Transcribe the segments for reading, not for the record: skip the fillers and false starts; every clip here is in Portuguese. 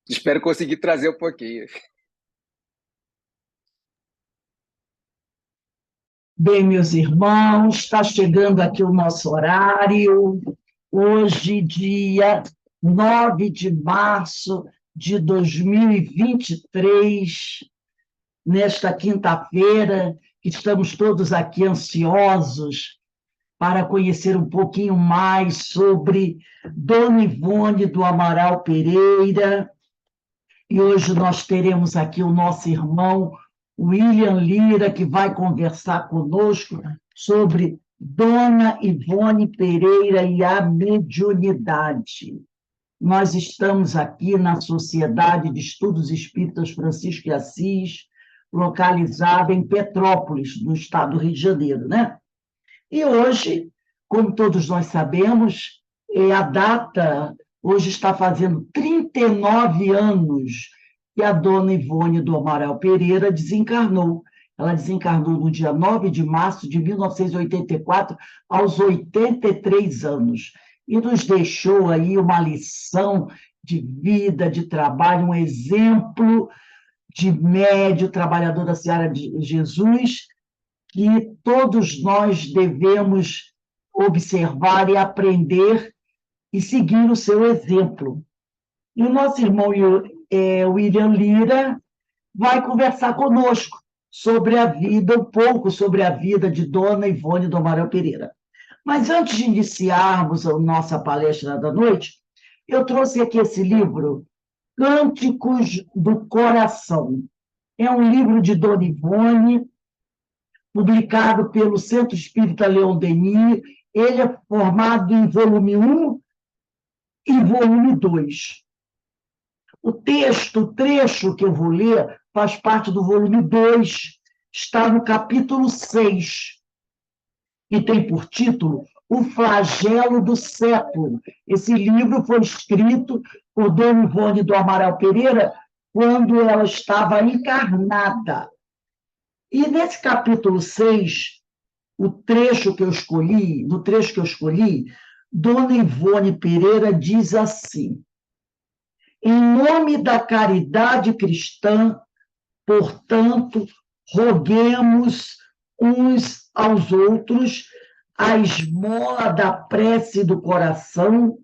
Espero conseguir trazer um pouquinho. Bem, meus irmãos, está chegando aqui o nosso horário. Hoje, dia 9 de março de 2023, nesta quinta-feira, estamos todos aqui ansiosos para conhecer um pouquinho mais sobre Dona Ivone do Amaral Pereira. E hoje nós teremos aqui o nosso irmão William Lira, que vai conversar conosco sobre Dona Ivone Pereira e a mediunidade. Nós estamos aqui na Sociedade de Estudos Espíritas Francisco de Assis, localizada em Petrópolis, no estado do Rio de Janeiro, né? E hoje, como todos nós sabemos, a data, hoje está fazendo 39 anos que a dona Ivone do Amaral Pereira desencarnou. Ela desencarnou no dia 9 de março de 1984, aos 83 anos, e nos deixou aí uma lição de vida, de trabalho, um exemplo de médio trabalhador da Seara de Jesus, que todos nós devemos observar e aprender e seguir o seu exemplo. E o nosso irmão William Lira vai conversar conosco sobre a vida, um pouco sobre a vida de Dona Ivone do Amaral Pereira. Mas antes de iniciarmos a nossa palestra da noite, eu trouxe aqui esse livro, Cânticos do Coração. É um livro de Dona Ivone, publicado pelo Centro Espírita Leon Denis. Ele é formado em volume 1 e volume 2. O trecho que eu vou ler, faz parte do volume 2, está no capítulo 6, e tem por título O Flagelo do Século. Esse livro foi escrito por Dona Ivone do Amaral Pereira quando ela estava encarnada. E nesse capítulo 6, no trecho que eu escolhi, Dona Ivone Pereira diz assim: em nome da caridade cristã, portanto, roguemos uns aos outros a esmola da prece do coração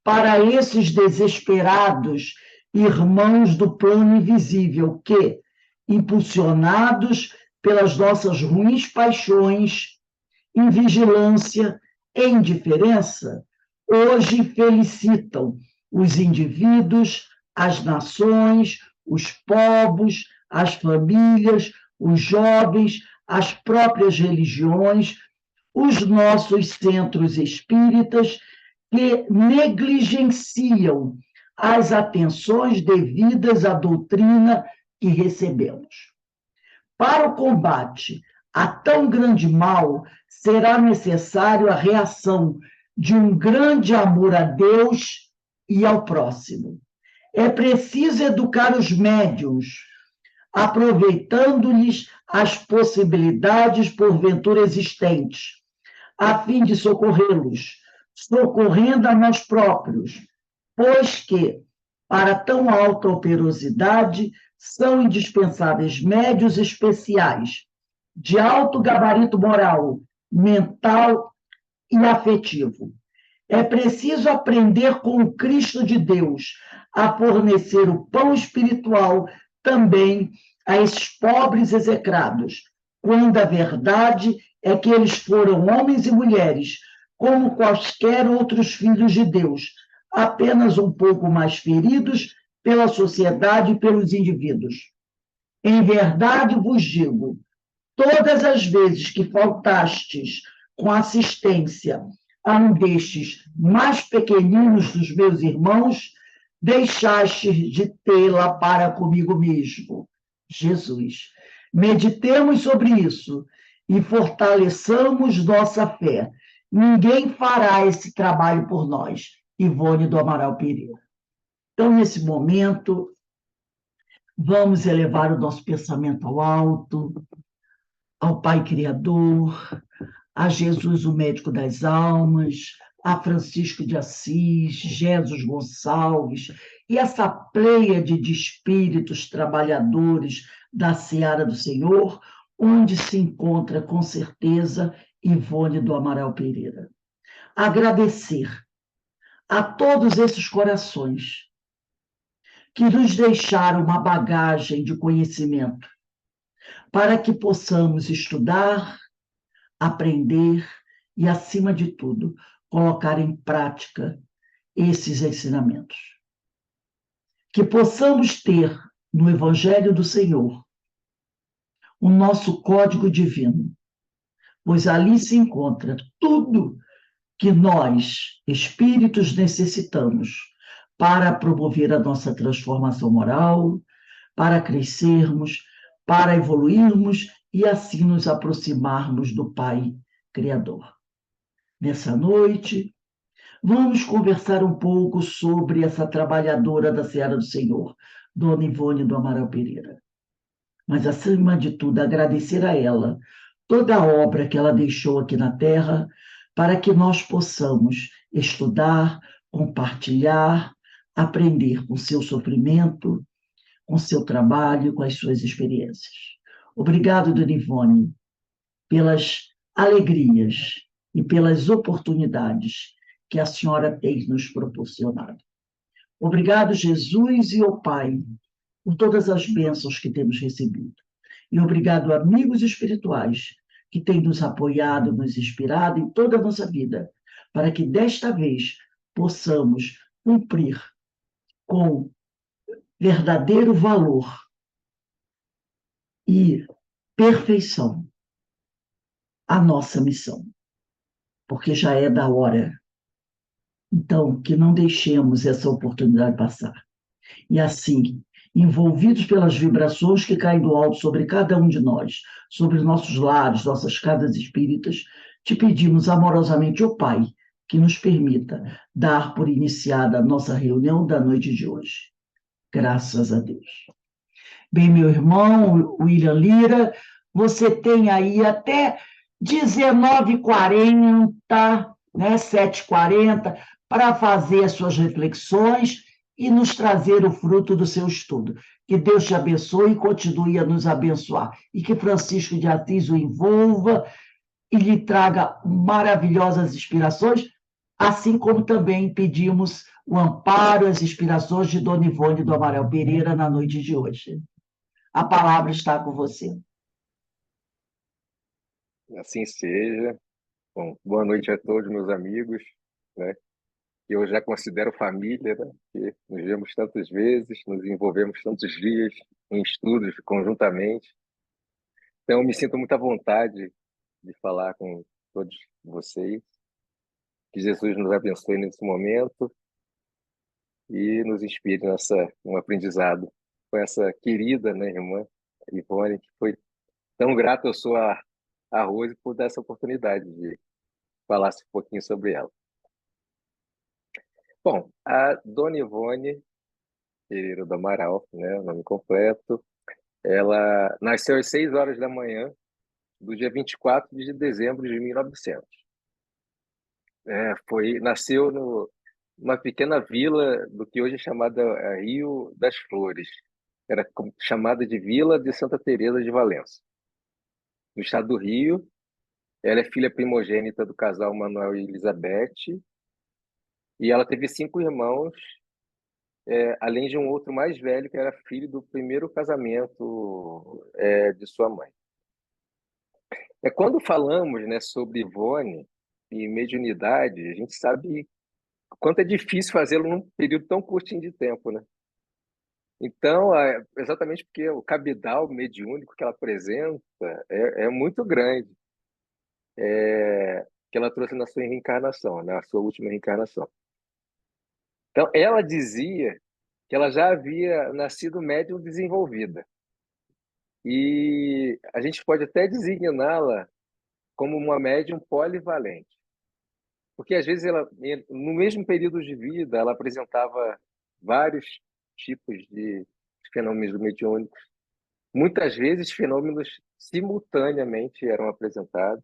para esses desesperados irmãos do plano invisível que, impulsionados pelas nossas ruins paixões, invigilância e indiferença, hoje felicitam os indivíduos, as nações, os povos, as famílias, os jovens, as próprias religiões, os nossos centros espíritas, que negligenciam as atenções devidas à doutrina que recebemos. Para o combate a tão grande mal, será necessário a reação de um grande amor a Deus e ao próximo. É preciso educar os médiuns, aproveitando-lhes as possibilidades porventura existentes, a fim de socorrê-los, socorrendo a nós próprios, pois que, para tão alta operosidade, são indispensáveis médios especiais, de alto gabarito moral, mental e afetivo. É preciso aprender com o Cristo de Deus a fornecer o pão espiritual também a esses pobres execrados, quando a verdade é que eles foram homens e mulheres, como quaisquer outros filhos de Deus, apenas um pouco mais feridos pela sociedade e pelos indivíduos. Em verdade vos digo, todas as vezes que faltastes com assistência a um destes mais pequeninos dos meus irmãos, deixastes de tê-la para comigo mesmo. Jesus. Meditemos sobre isso e fortaleçamos nossa fé. Ninguém fará esse trabalho por nós. Ivone do Amaral Pereira. Então, nesse momento, vamos elevar o nosso pensamento ao alto, ao Pai Criador, a Jesus, o médico das almas, a Francisco de Assis, Jesus Gonçalves e essa pleiade de espíritos trabalhadores da seara do Senhor, onde se encontra, com certeza, Ivone do Amaral Pereira. Agradecer a todos esses corações que nos deixaram uma bagagem de conhecimento para que possamos estudar, aprender e, acima de tudo, colocar em prática esses ensinamentos. Que possamos ter no Evangelho do Senhor o nosso código divino, pois ali se encontra tudo que nós, espíritos, necessitamos para promover a nossa transformação moral, para crescermos, para evoluirmos e assim nos aproximarmos do Pai Criador. Nessa noite, vamos conversar um pouco sobre essa trabalhadora da Seara do Senhor, Dona Ivone do Amaral Pereira. Mas, acima de tudo, agradecer a ela toda a obra que ela deixou aqui na Terra, para que nós possamos estudar, compartilhar, aprender com seu sofrimento, com seu trabalho, com as suas experiências. Obrigado, Dona Ivone, pelas alegrias e pelas oportunidades que a senhora tem nos proporcionado. Obrigado, Jesus e o Pai, por todas as bênçãos que temos recebido. E obrigado, amigos espirituais, que têm nos apoiado, nos inspirado em toda a nossa vida, para que desta vez possamos cumprir com verdadeiro valor e perfeição a nossa missão, porque já é da hora. Então, que não deixemos essa oportunidade passar. E assim, envolvidos pelas vibrações que caem do alto sobre cada um de nós, sobre nossos lares, nossas casas espíritas, te pedimos amorosamente, ó Pai, que nos permita dar por iniciada a nossa reunião da noite de hoje. Graças a Deus. Bem, meu irmão, William Lira, você tem aí até 19h40, né, 7h40, para fazer as suas reflexões e nos trazer o fruto do seu estudo. Que Deus te abençoe e continue a nos abençoar. E que Francisco de Assis o envolva e lhe traga maravilhosas inspirações, assim como também pedimos o amparo e as inspirações de Dona Ivone do Amaral Pereira na noite de hoje. A palavra está com você. Assim seja. Bom, boa noite a todos, meus amigos, né? Que eu já considero família, né? Que nos vemos tantas vezes, nos envolvemos tantos dias em estudos conjuntamente. Então, eu me sinto muito à vontade de falar com todos vocês. Que Jesus nos abençoe nesse momento e nos inspire um aprendizado com essa querida, né, irmã Ivone, que foi tão grata. Eu sou a Rose por dar essa oportunidade de falar um pouquinho sobre ela. Bom, a Dona Ivone Pereira do Amaral, né, o nome completo, ela nasceu às 6 horas da manhã do dia 24 de dezembro de 1900. Nasceu numa pequena vila do que hoje é chamada Rio das Flores. Era chamada de Vila de Santa Teresa de Valença, no estado do Rio. Ela é filha primogênita do casal Manuel e Elizabeth, e ela teve 5 irmãos, além de um outro mais velho, que era filho do primeiro casamento de sua mãe. Quando falamos, né, sobre Ivone e mediunidade, a gente sabe o quanto é difícil fazê-lo num período tão curtinho de tempo, né? Então, exatamente porque o cabedal mediúnico que ela apresenta é muito grande, que ela trouxe na sua reencarnação, na sua última reencarnação. Então, ela dizia que ela já havia nascido médium desenvolvida. E a gente pode até designá-la como uma médium polivalente. Porque, às vezes, ela, no mesmo período de vida, ela apresentava vários tipos de fenômenos mediúnicos. Muitas vezes, fenômenos simultaneamente eram apresentados.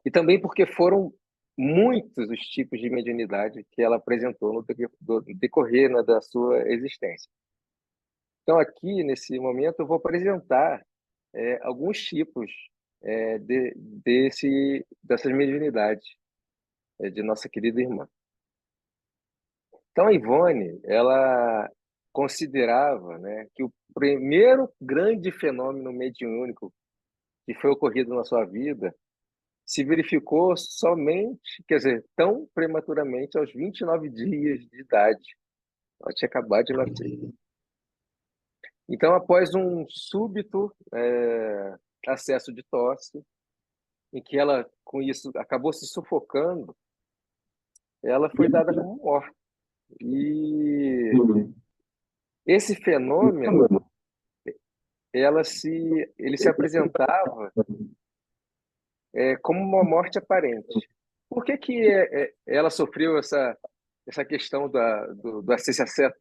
E também porque foram muitos os tipos de mediunidade que ela apresentou no decorrer, né, da sua existência. Então, aqui, nesse momento, eu vou apresentar alguns tipos dessas mediunidades de nossa querida irmã. Então, a Ivone, ela considerava, né, que o primeiro grande fenômeno mediúnico que foi ocorrido na sua vida se verificou somente, quer dizer, tão prematuramente aos 29 dias de idade. Ela tinha acabado de nascer. Então, após um súbito acesso de tosse, em que ela, com isso, acabou se sufocando, ela foi dada como morta. E esse fenômeno, ele se apresentava como uma morte aparente. Por que que ela sofreu essa questão do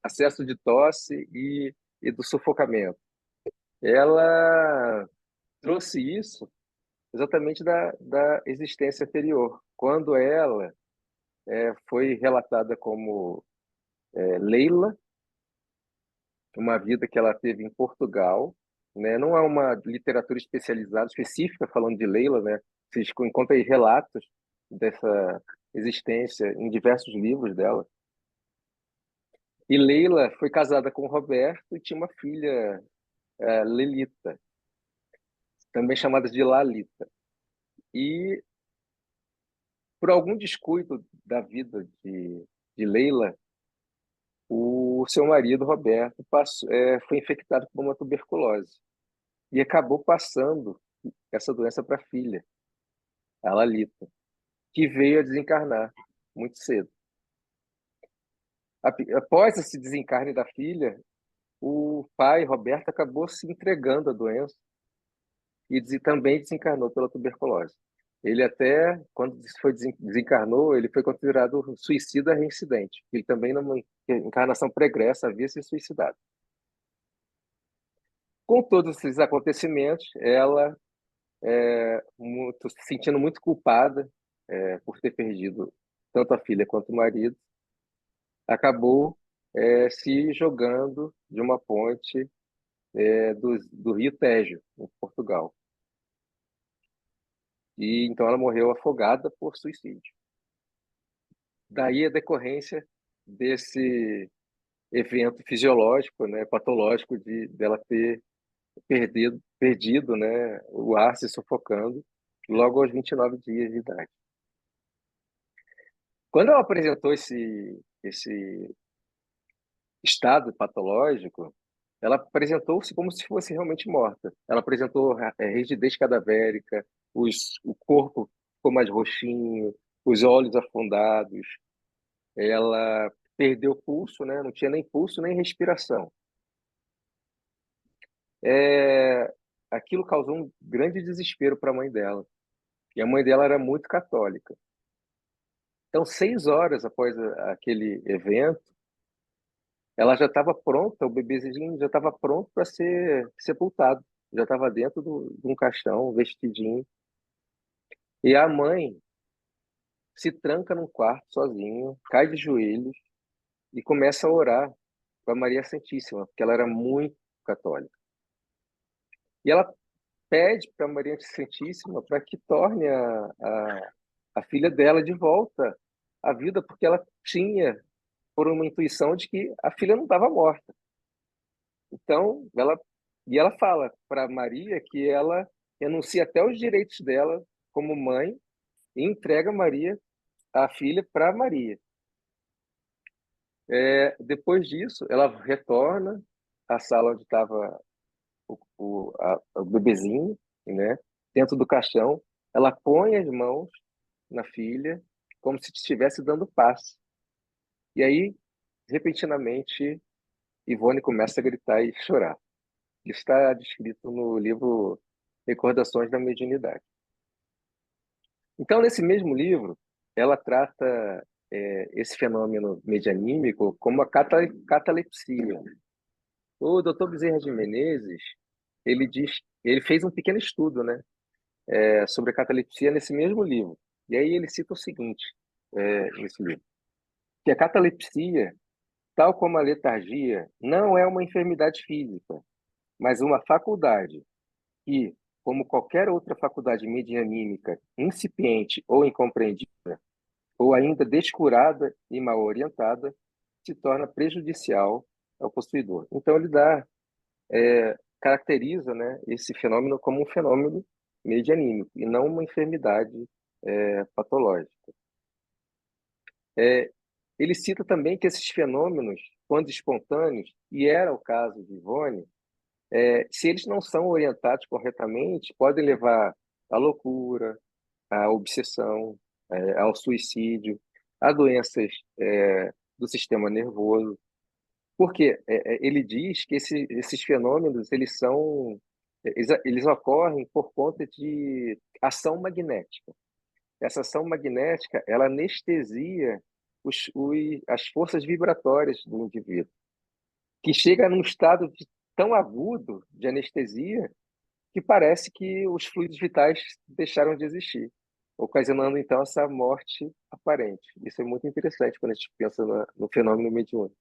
acesso de tosse e do sufocamento? Ela trouxe isso exatamente da existência anterior, quando ela foi relatada como Leila, uma vida que ela teve em Portugal, né? Não há uma literatura especializada, específica, falando de Leila, né? Vocês encontram aí relatos dessa existência em diversos livros dela. E Leila foi casada com Roberto e tinha uma filha, Lelita, também chamada de Lalita. E, por algum descuido da vida de Leila, o seu marido, Roberto, foi infectado por uma tuberculose e acabou passando essa doença para a filha, a Lalita, que veio a desencarnar muito cedo. Após esse desencarne da filha, o pai, Roberto, acabou se entregando à doença e também desencarnou pela tuberculose. Ele até, quando desencarnou, ele foi considerado suicida reincidente. Ele também, numa encarnação pregressa, havia se suicidado. Com todos esses acontecimentos, ela, se sentindo muito culpada por ter perdido tanto a filha quanto o marido, acabou se jogando de uma ponte do Rio Tejo, em Portugal. E então ela morreu afogada por suicídio. Daí a decorrência desse evento fisiológico, né, patológico dela ter perdido, né, o ar, se sufocando logo aos 29 dias de idade. Quando ela apresentou esse estado patológico, ela apresentou-se como se fosse realmente morta. Ela apresentou rigidez cadavérica, o corpo ficou mais roxinho, os olhos afundados, ela perdeu o pulso, né? Não tinha nem pulso nem respiração. Aquilo causou um grande desespero para a mãe dela. E a mãe dela era muito católica. Então, 6 horas após aquele evento, ela já estava pronta, o bebezinho já estava pronto para ser sepultado. Já estava dentro de um caixão, vestidinho. E a mãe se tranca num quarto sozinha, cai de joelhos e começa a orar para Maria Santíssima, porque ela era muito católica. E ela pede para Maria Santíssima para que torne a filha dela de volta à vida, porque ela tinha por uma intuição de que a filha não estava morta. Então, ela fala para Maria que ela renuncia até os direitos dela como mãe e entrega Maria, a filha, para Maria. Depois disso, ela retorna à sala onde estava o bebezinho, né, dentro do caixão. Ela põe as mãos na filha, como se estivesse dando passe. E aí, repentinamente, Ivone começa a gritar e chorar. Isso está descrito no livro Recordações da Mediunidade. Então, nesse mesmo livro, ela trata esse fenômeno medianímico como a catalepsia. O Dr. Bezerra de Menezes, ele fez um pequeno estudo, né, sobre a catalepsia nesse mesmo livro. E aí ele cita o seguinte, nesse livro, que a catalepsia, tal como a letargia, não é uma enfermidade física, mas uma faculdade que, como qualquer outra faculdade medianímica incipiente ou incompreendida, ou ainda descurada e mal orientada, se torna prejudicial ao possuidor. Então ele caracteriza, né, esse fenômeno como um fenômeno medianímico e não uma enfermidade patológica. É, ele cita também que esses fenômenos, quando espontâneos, e era o caso de Ivone, se eles não são orientados corretamente, podem levar à loucura, à obsessão, ao suicídio, a doenças do sistema nervoso. Porque ele diz que esses fenômenos eles ocorrem por conta de ação magnética. Essa ação magnética ela anestesia as forças vibratórias do indivíduo, que chega num estado tão agudo de anestesia que parece que os fluidos vitais deixaram de existir, ocasionando então essa morte aparente. Isso é muito interessante quando a gente pensa no fenômeno mediúnico.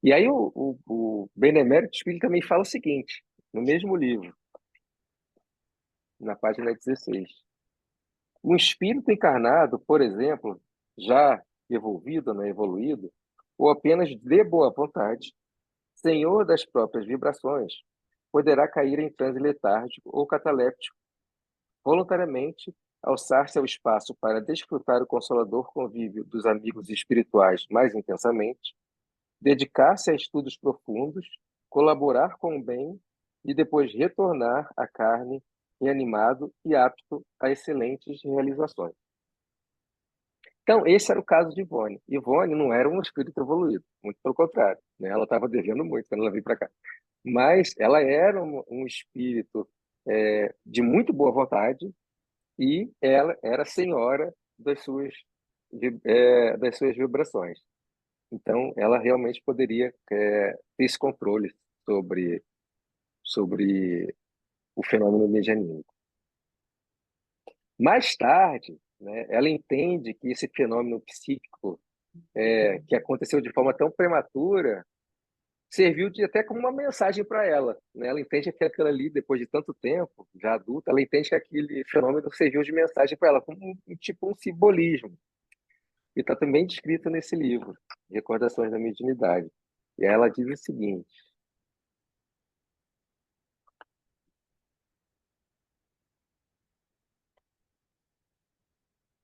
E aí o Benemérito Spílio também fala o seguinte, no mesmo livro, na página 16. Um espírito encarnado, por exemplo, já evolvido, né, evoluído, ou apenas de boa vontade, senhor das próprias vibrações, poderá cair em transe letárgico ou cataléptico, voluntariamente alçar-se ao espaço para desfrutar o consolador convívio dos amigos espirituais mais intensamente, dedicar-se a estudos profundos, colaborar com o bem e depois retornar à carne reanimado e apto a excelentes realizações. Então, esse era o caso de Ivone. Ivone não era um espírito evoluído, muito pelo contrário, né? Ela estava devendo muito quando ela veio para cá. Mas ela era um espírito de muito boa vontade e ela era senhora das suas vibrações. Então, ela realmente poderia ter esse controle sobre o fenômeno medianímico. Mais tarde, né, ela entende que esse fenômeno psíquico que aconteceu de forma tão prematura serviu até como uma mensagem para ela, né? Ela entende que aquilo ali, depois de tanto tempo, já adulta, ela entende que aquele fenômeno serviu de mensagem para ela, como tipo um simbolismo. E está também descrito nesse livro, Recordações da Mediunidade. E aí ela diz o seguinte: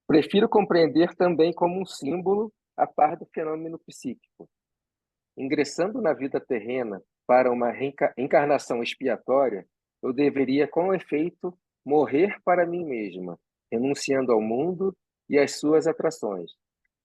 prefiro compreender também como um símbolo a par do fenômeno psíquico. Ingressando na vida terrena para uma encarnação expiatória, eu deveria, com efeito, morrer para mim mesma, renunciando ao mundo e às suas atrações,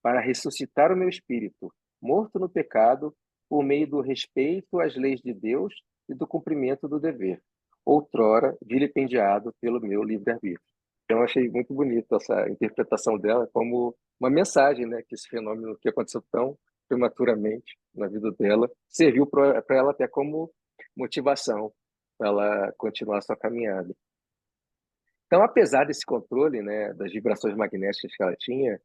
para ressuscitar o meu espírito, morto no pecado, por meio do respeito às leis de Deus e do cumprimento do dever, outrora vilipendiado pelo meu livre-arbítrio. Então, eu achei muito bonito essa interpretação dela como uma mensagem, né, que esse fenômeno que aconteceu tão prematuramente na vida dela serviu para ela até como motivação para ela continuar a sua caminhada. Então, apesar desse controle, né, das vibrações magnéticas que ela tinha,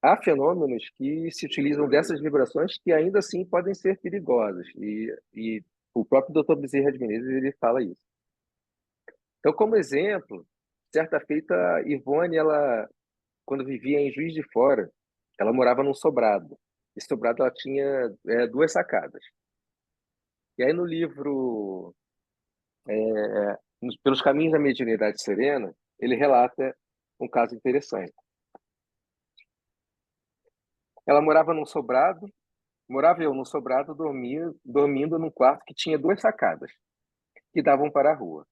há fenômenos que se utilizam dessas vibrações que ainda assim podem ser perigosos. E o próprio Dr. Bezerra de Menezes ele fala isso. Então, como exemplo, certa feita, Ivone, ela, quando vivia em Juiz de Fora, ela morava num sobrado. Esse sobrado ela tinha duas sacadas. E aí no livro Pelos Caminhos da Mediunidade Serena, ele relata um caso interessante. Ela morava eu num sobrado, dormindo num quarto que tinha duas sacadas, que davam para a rua.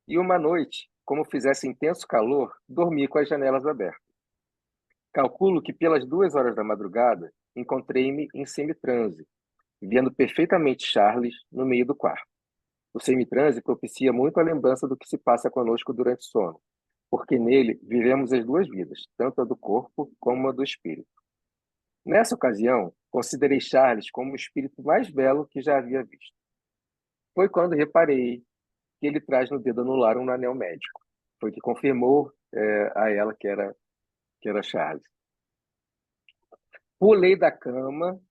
E uma noite, como fizesse intenso calor, dormi com as janelas abertas. Calculo que pelas 2 horas da madrugada, encontrei-me em semitranse, vendo perfeitamente Charles no meio do quarto. O semitranse propicia muito a lembrança do que se passa conosco durante o sono, porque nele vivemos as duas vidas, tanto a do corpo como a do espírito. Nessa ocasião, considerei Charles como o espírito mais belo que já havia visto. Foi quando reparei que ele traz no dedo anular um anel médico. Foi que confirmou a ela, que era Charles. Pulei da cama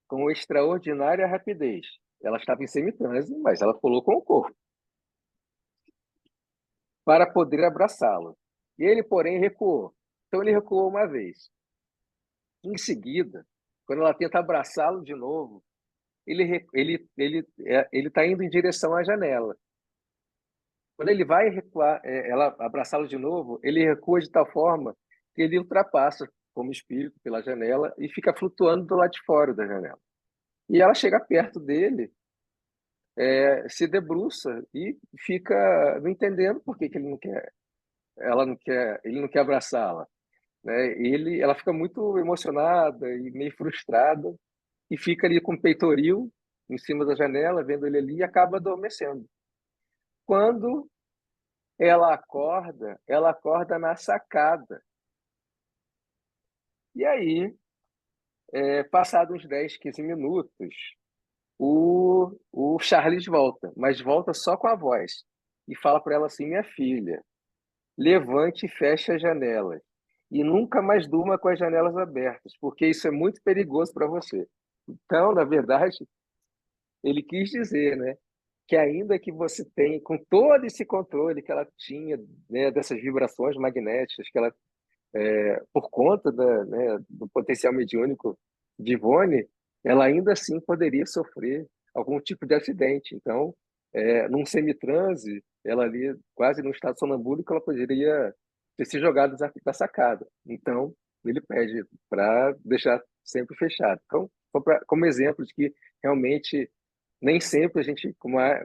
com extraordinária rapidez. Ela estava em semitranse, mas ela pulou com o corpo, para poder abraçá-lo. E ele, porém, recuou. Então ele recuou uma vez. Em seguida, quando ela tenta abraçá-lo de novo, ele está indo em direção à janela. Quando ele vai recuar, ela abraçá-lo de novo, ele recua de tal forma que ele ultrapassa como espírito pela janela e fica flutuando do lado de fora da janela. E ela chega perto dele, se debruça e fica não entendendo por que ele não quer, ela não quer, ele não quer abraçá-la, né? Ela fica muito emocionada e meio frustrada e fica ali com o peitoril em cima da janela, vendo ele ali e acaba adormecendo. Quando ela acorda na sacada. E aí, passados uns 10, 15 minutos, o Charles volta, mas volta só com a voz. E fala para ela assim: minha filha, levante e feche as janelas. E nunca mais durma com as janelas abertas, porque isso é muito perigoso para você. Então, na verdade, ele quis dizer, né, que ainda que você tenha, com todo esse controle que ela tinha, né, dessas vibrações magnéticas que ela por conta do potencial mediúnico de Ivone, ela ainda assim poderia sofrer algum tipo de acidente. Então, num semitranse, ela ali, quase no estado sonambúlico, ela poderia ter se jogado da sacada. Então, ele pede para deixar sempre fechado. Então, como exemplo de que realmente nem sempre a gente,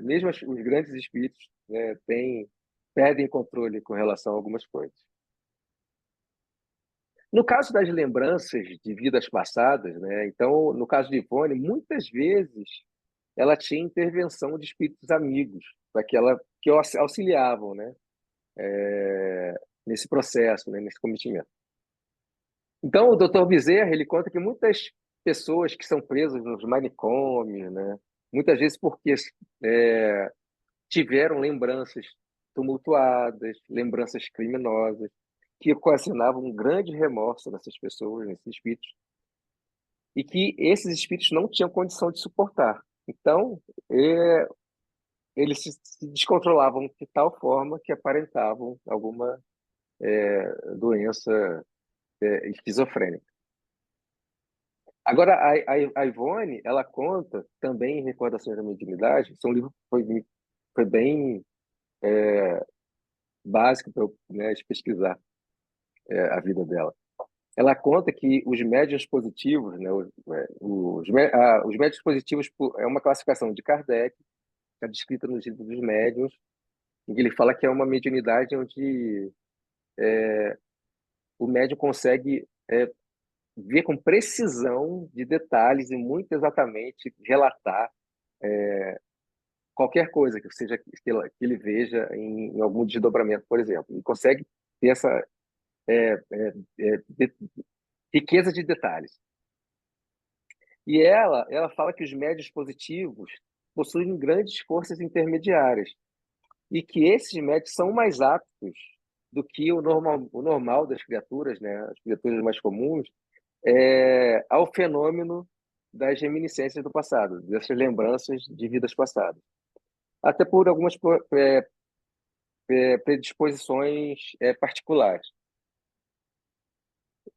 mesmo os grandes espíritos, né, perdem controle com relação a algumas coisas. No caso das lembranças de vidas passadas, né? Então, no caso de Ivone, muitas vezes ela tinha intervenção de espíritos amigos, que auxiliavam, né? Nesse processo, né? Nesse cometimento. Então, o Dr. Bezerra, ele conta que muitas pessoas que são presas nos manicômios, né? Muitas vezes porque tiveram lembranças tumultuadas, lembranças criminosas, que ocasionavam um grande remorso nessas pessoas, nesses espíritos, e que esses espíritos não tinham condição de suportar. Então, eles se descontrolavam de tal forma que aparentavam alguma doença esquizofrênica. Agora, a Ivone, ela conta também em Recordações da Mediunidade, esse é um livro que foi bem básico para eu, né, pesquisar a vida dela. Ela conta que os médiuns positivos, né, os médiuns positivos é uma classificação de Kardec, está descrita nos livros dos médiuns, em que ele fala que é uma mediunidade onde o médium consegue ver com precisão de detalhes e muito exatamente relatar qualquer coisa que seja que ele veja em algum desdobramento, por exemplo. E consegue ter essa de, riqueza de detalhes. E ela fala que os médiuns positivos possuem grandes forças intermediárias e que esses médios são mais aptos do que o normal das criaturas, né, as criaturas mais comuns, ao fenômeno das reminiscências do passado, dessas lembranças de vidas passadas. Até por algumas predisposições particulares.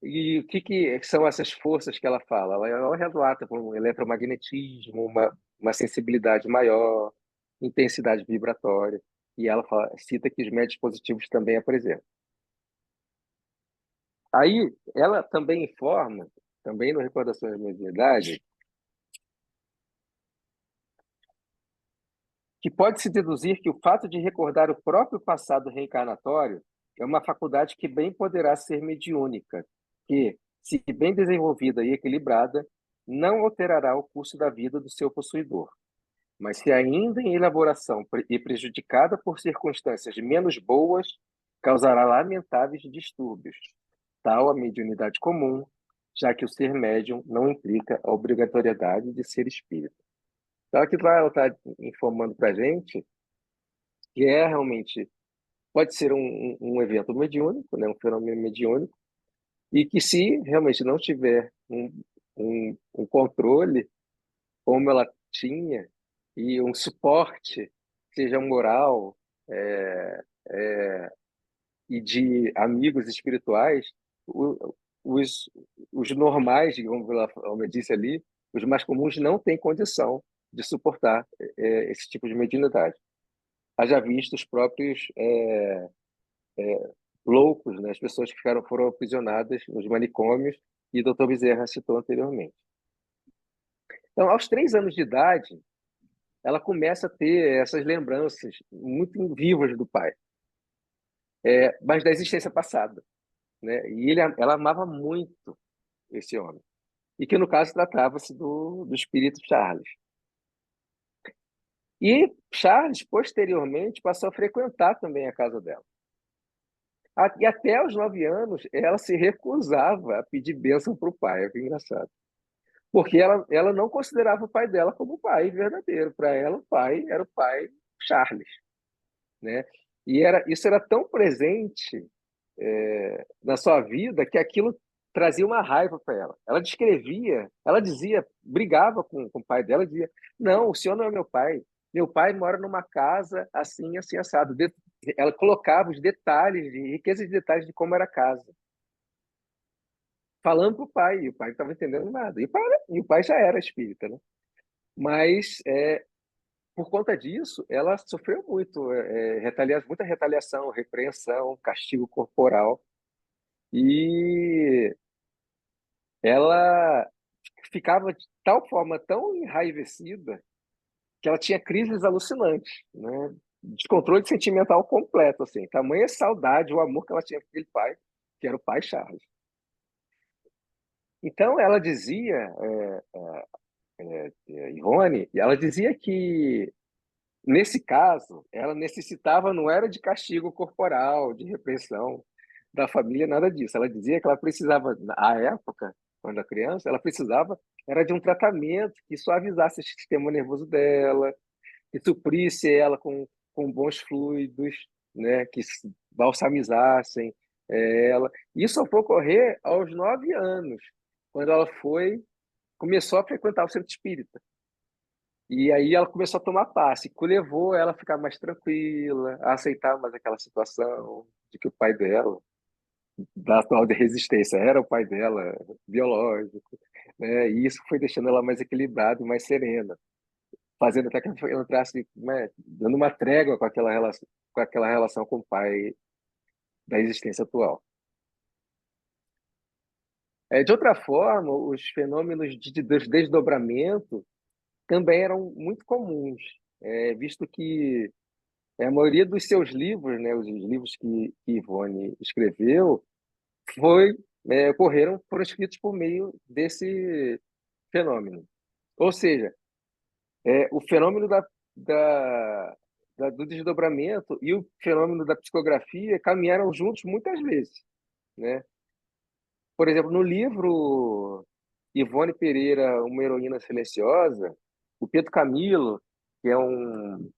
E o que são essas forças que ela fala? Ela relata um eletromagnetismo, uma sensibilidade maior, intensidade vibratória. E ela cita que os médios positivos também apresentam. Aí, ela também informa, também no Recordações da Mediunidade, que pode-se deduzir que o fato de recordar o próprio passado reencarnatório é uma faculdade que bem poderá ser mediúnica, que, se bem desenvolvida e equilibrada, não alterará o curso da vida do seu possuidor. Mas se ainda em elaboração e prejudicada por circunstâncias menos boas, causará lamentáveis distúrbios, tal a mediunidade comum, já que o ser médium não implica a obrigatoriedade de ser espírita. Então, aqui ela está informando para a gente que é realmente pode ser um evento mediúnico, né, um fenômeno mediúnico, e que se realmente não tiver um controle, como ela tinha, e um suporte, seja moral, é, é, e de amigos espirituais, os, os normais, digamos, como eu disse ali, os mais comuns não têm condição de suportar esse tipo de mediunidade. Haja visto os próprios loucos, né? As pessoas que foram aprisionadas nos manicômios, e o Dr. Bezerra citou anteriormente. Então, aos 3 anos de idade, ela começa a ter essas lembranças muito vivas do pai, mas da existência passada, né? E ela amava muito esse homem, e que no caso tratava-se do espírito Charles. E Charles, posteriormente, passou a frequentar também a casa dela. E até os 9 anos, ela se recusava a pedir bênção para o pai. É que engraçado. Porque ela não considerava o pai dela como pai verdadeiro. Para ela, o pai era o pai Charles, né? E isso era tão presente na sua vida que aquilo trazia uma raiva para ela. Ela descrevia, ela dizia, brigava com o pai dela, dizia: não, o senhor não é meu pai. Meu pai mora numa casa assim, assim, assado. Ela colocava os detalhes, riqueza de detalhes de como era a casa, falando para o pai, e o pai não estava entendendo nada. E o pai já era espírita, né? Mas, por conta disso, ela sofreu muito, muita retaliação, repreensão, castigo corporal. E ela ficava de tal forma tão enraivecida que ela tinha crises alucinantes, né? Descontrole sentimental completo, assim. Tamanha saudade, o amor que ela tinha por aquele pai, que era o pai Charles. Então, ela dizia, Ivone, ela dizia que, nesse caso, ela necessitava, não era de castigo corporal, de repressão da família, nada disso. Ela dizia que ela precisava, à época, quando era criança, ela precisava era de um tratamento que suavizasse o sistema nervoso dela, que suprisse ela com bons fluidos, né, que balsamizassem ela. Isso só foi ocorrer aos 9 anos, quando ela começou a frequentar o centro espírita. E aí ela começou a tomar passe, que levou ela a ficar mais tranquila, a aceitar mais aquela situação de que o pai dela, da atual de resistência, era o pai dela, biológico, né? E isso foi deixando ela mais equilibrada e mais serena, fazendo até que ela entrasse, né, dando uma trégua com aquela relação com o pai da existência atual. De outra forma, os fenômenos de desdobramento também eram muito comuns, visto que a maioria dos seus livros, né, os livros que Ivone escreveu, foram escritos por meio desse fenômeno. Ou seja, o fenômeno do desdobramento e o fenômeno da psicografia caminharam juntos muitas vezes, né? Por exemplo, no livro Ivone Pereira, Uma Heroína Silenciosa, o Pedro Camilo, que é um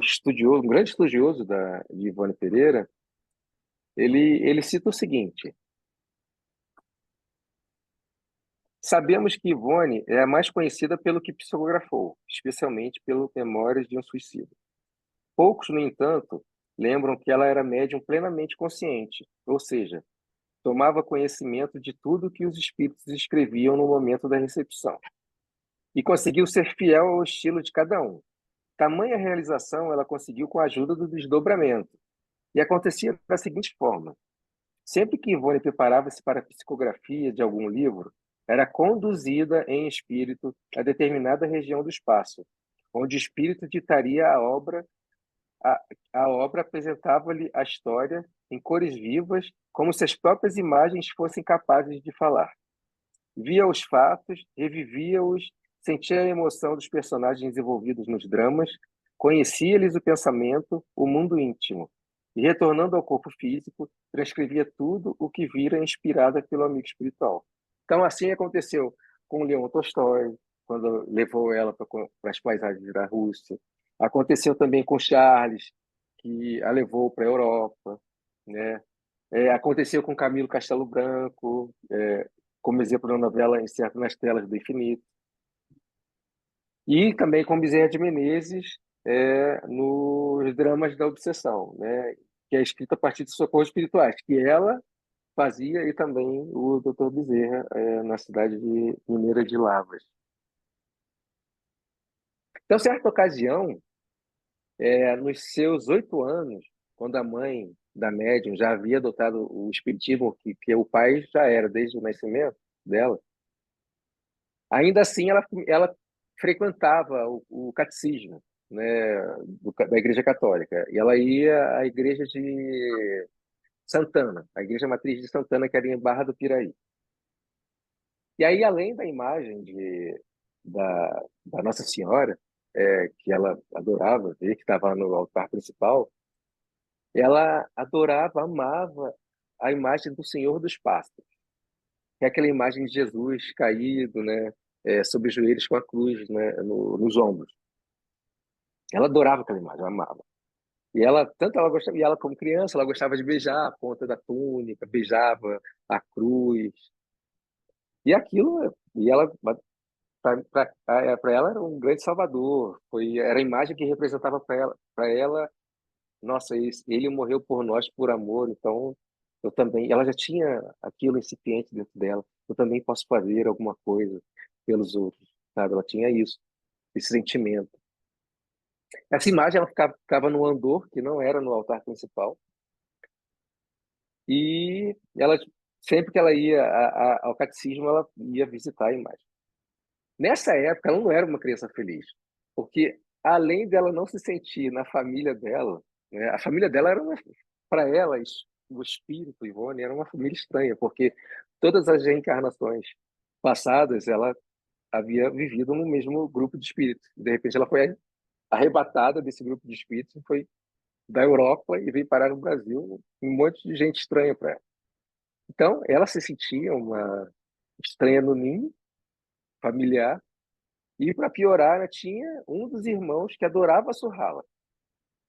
estudioso, um grande estudioso de Ivone Pereira, ele cita o seguinte: sabemos que Ivone é a mais conhecida pelo que psicografou, especialmente pelo Memórias de um Suicida. Poucos, no entanto, lembram que ela era médium plenamente consciente, ou seja, tomava conhecimento de tudo que os espíritos escreviam no momento da recepção, e conseguiu ser fiel ao estilo de cada um. Tamanha realização ela conseguiu com a ajuda do desdobramento, e acontecia da seguinte forma: sempre que Ivone preparava-se para a psicografia de algum livro, era conduzida em espírito a determinada região do espaço, onde o espírito ditaria a obra. A, a obra apresentava-lhe a história em cores vivas, como se as próprias imagens fossem capazes de falar. Via os fatos, revivia-os, sentia a emoção dos personagens envolvidos nos dramas, conhecia-lhes o pensamento, o mundo íntimo, e, retornando ao corpo físico, transcrevia tudo o que vira inspirada pelo amigo espiritual. Então, assim aconteceu com Leon Tolstói, quando levou ela para as paisagens da Rússia. Aconteceu também com Charles, que a levou para a Europa, né? Aconteceu com Camilo Castelo Branco, como exemplo na novela Incerto nas Telas do Infinito, e também com Bezerra de Menezes nos Dramas da Obsessão, né? Que é escrita a partir de Socorro Espirituais, que ela fazia e também o Dr. Bezerra na cidade de mineira de Lavras. Então, certa ocasião, nos seus 8 anos, quando a mãe da médium já havia adotado o espiritismo, que o pai já era desde o nascimento dela, ainda assim ela frequentava o catecismo, né, da Igreja Católica. E ela ia à igreja de Santana, a igreja matriz de Santana, que era em Barra do Piraí. E aí, além da imagem da Nossa Senhora, que ela adorava ver, que estava no altar principal, ela adorava, amava a imagem do Senhor dos Passos, que é aquela imagem de Jesus caído, né, sobre os joelhos com a cruz, né, nos ombros. Ela adorava aquela imagem, ela amava. E ela, tanto ela gostava, e ela como criança, ela gostava de beijar a ponta da túnica, beijava a cruz. E aquilo, e ela para ela era um grande salvador, era a imagem que representava para ela, nossa, ele morreu por nós por amor, então eu também, ela já tinha aquilo incipiente dentro dela, eu também posso fazer alguma coisa pelos outros, sabe? Ela tinha isso, esse sentimento. Essa imagem ela ficava no andor, que não era no altar principal, e ela sempre que ela ia ao catecismo, ela ia visitar a imagem. Nessa época, ela não era uma criança feliz, porque além dela não se sentir na família dela, né, a família dela era para ela, o espírito Ivone era uma família estranha, porque todas as reencarnações passadas ela havia vivido no mesmo grupo de espíritos. De repente, ela foi arrebatada desse grupo de espíritos, foi da Europa e veio parar no Brasil, um monte de gente estranha para ela. Então, ela se sentia uma estranha no ninho familiar. E para piorar, né, tinha um dos irmãos que adorava surrá-la.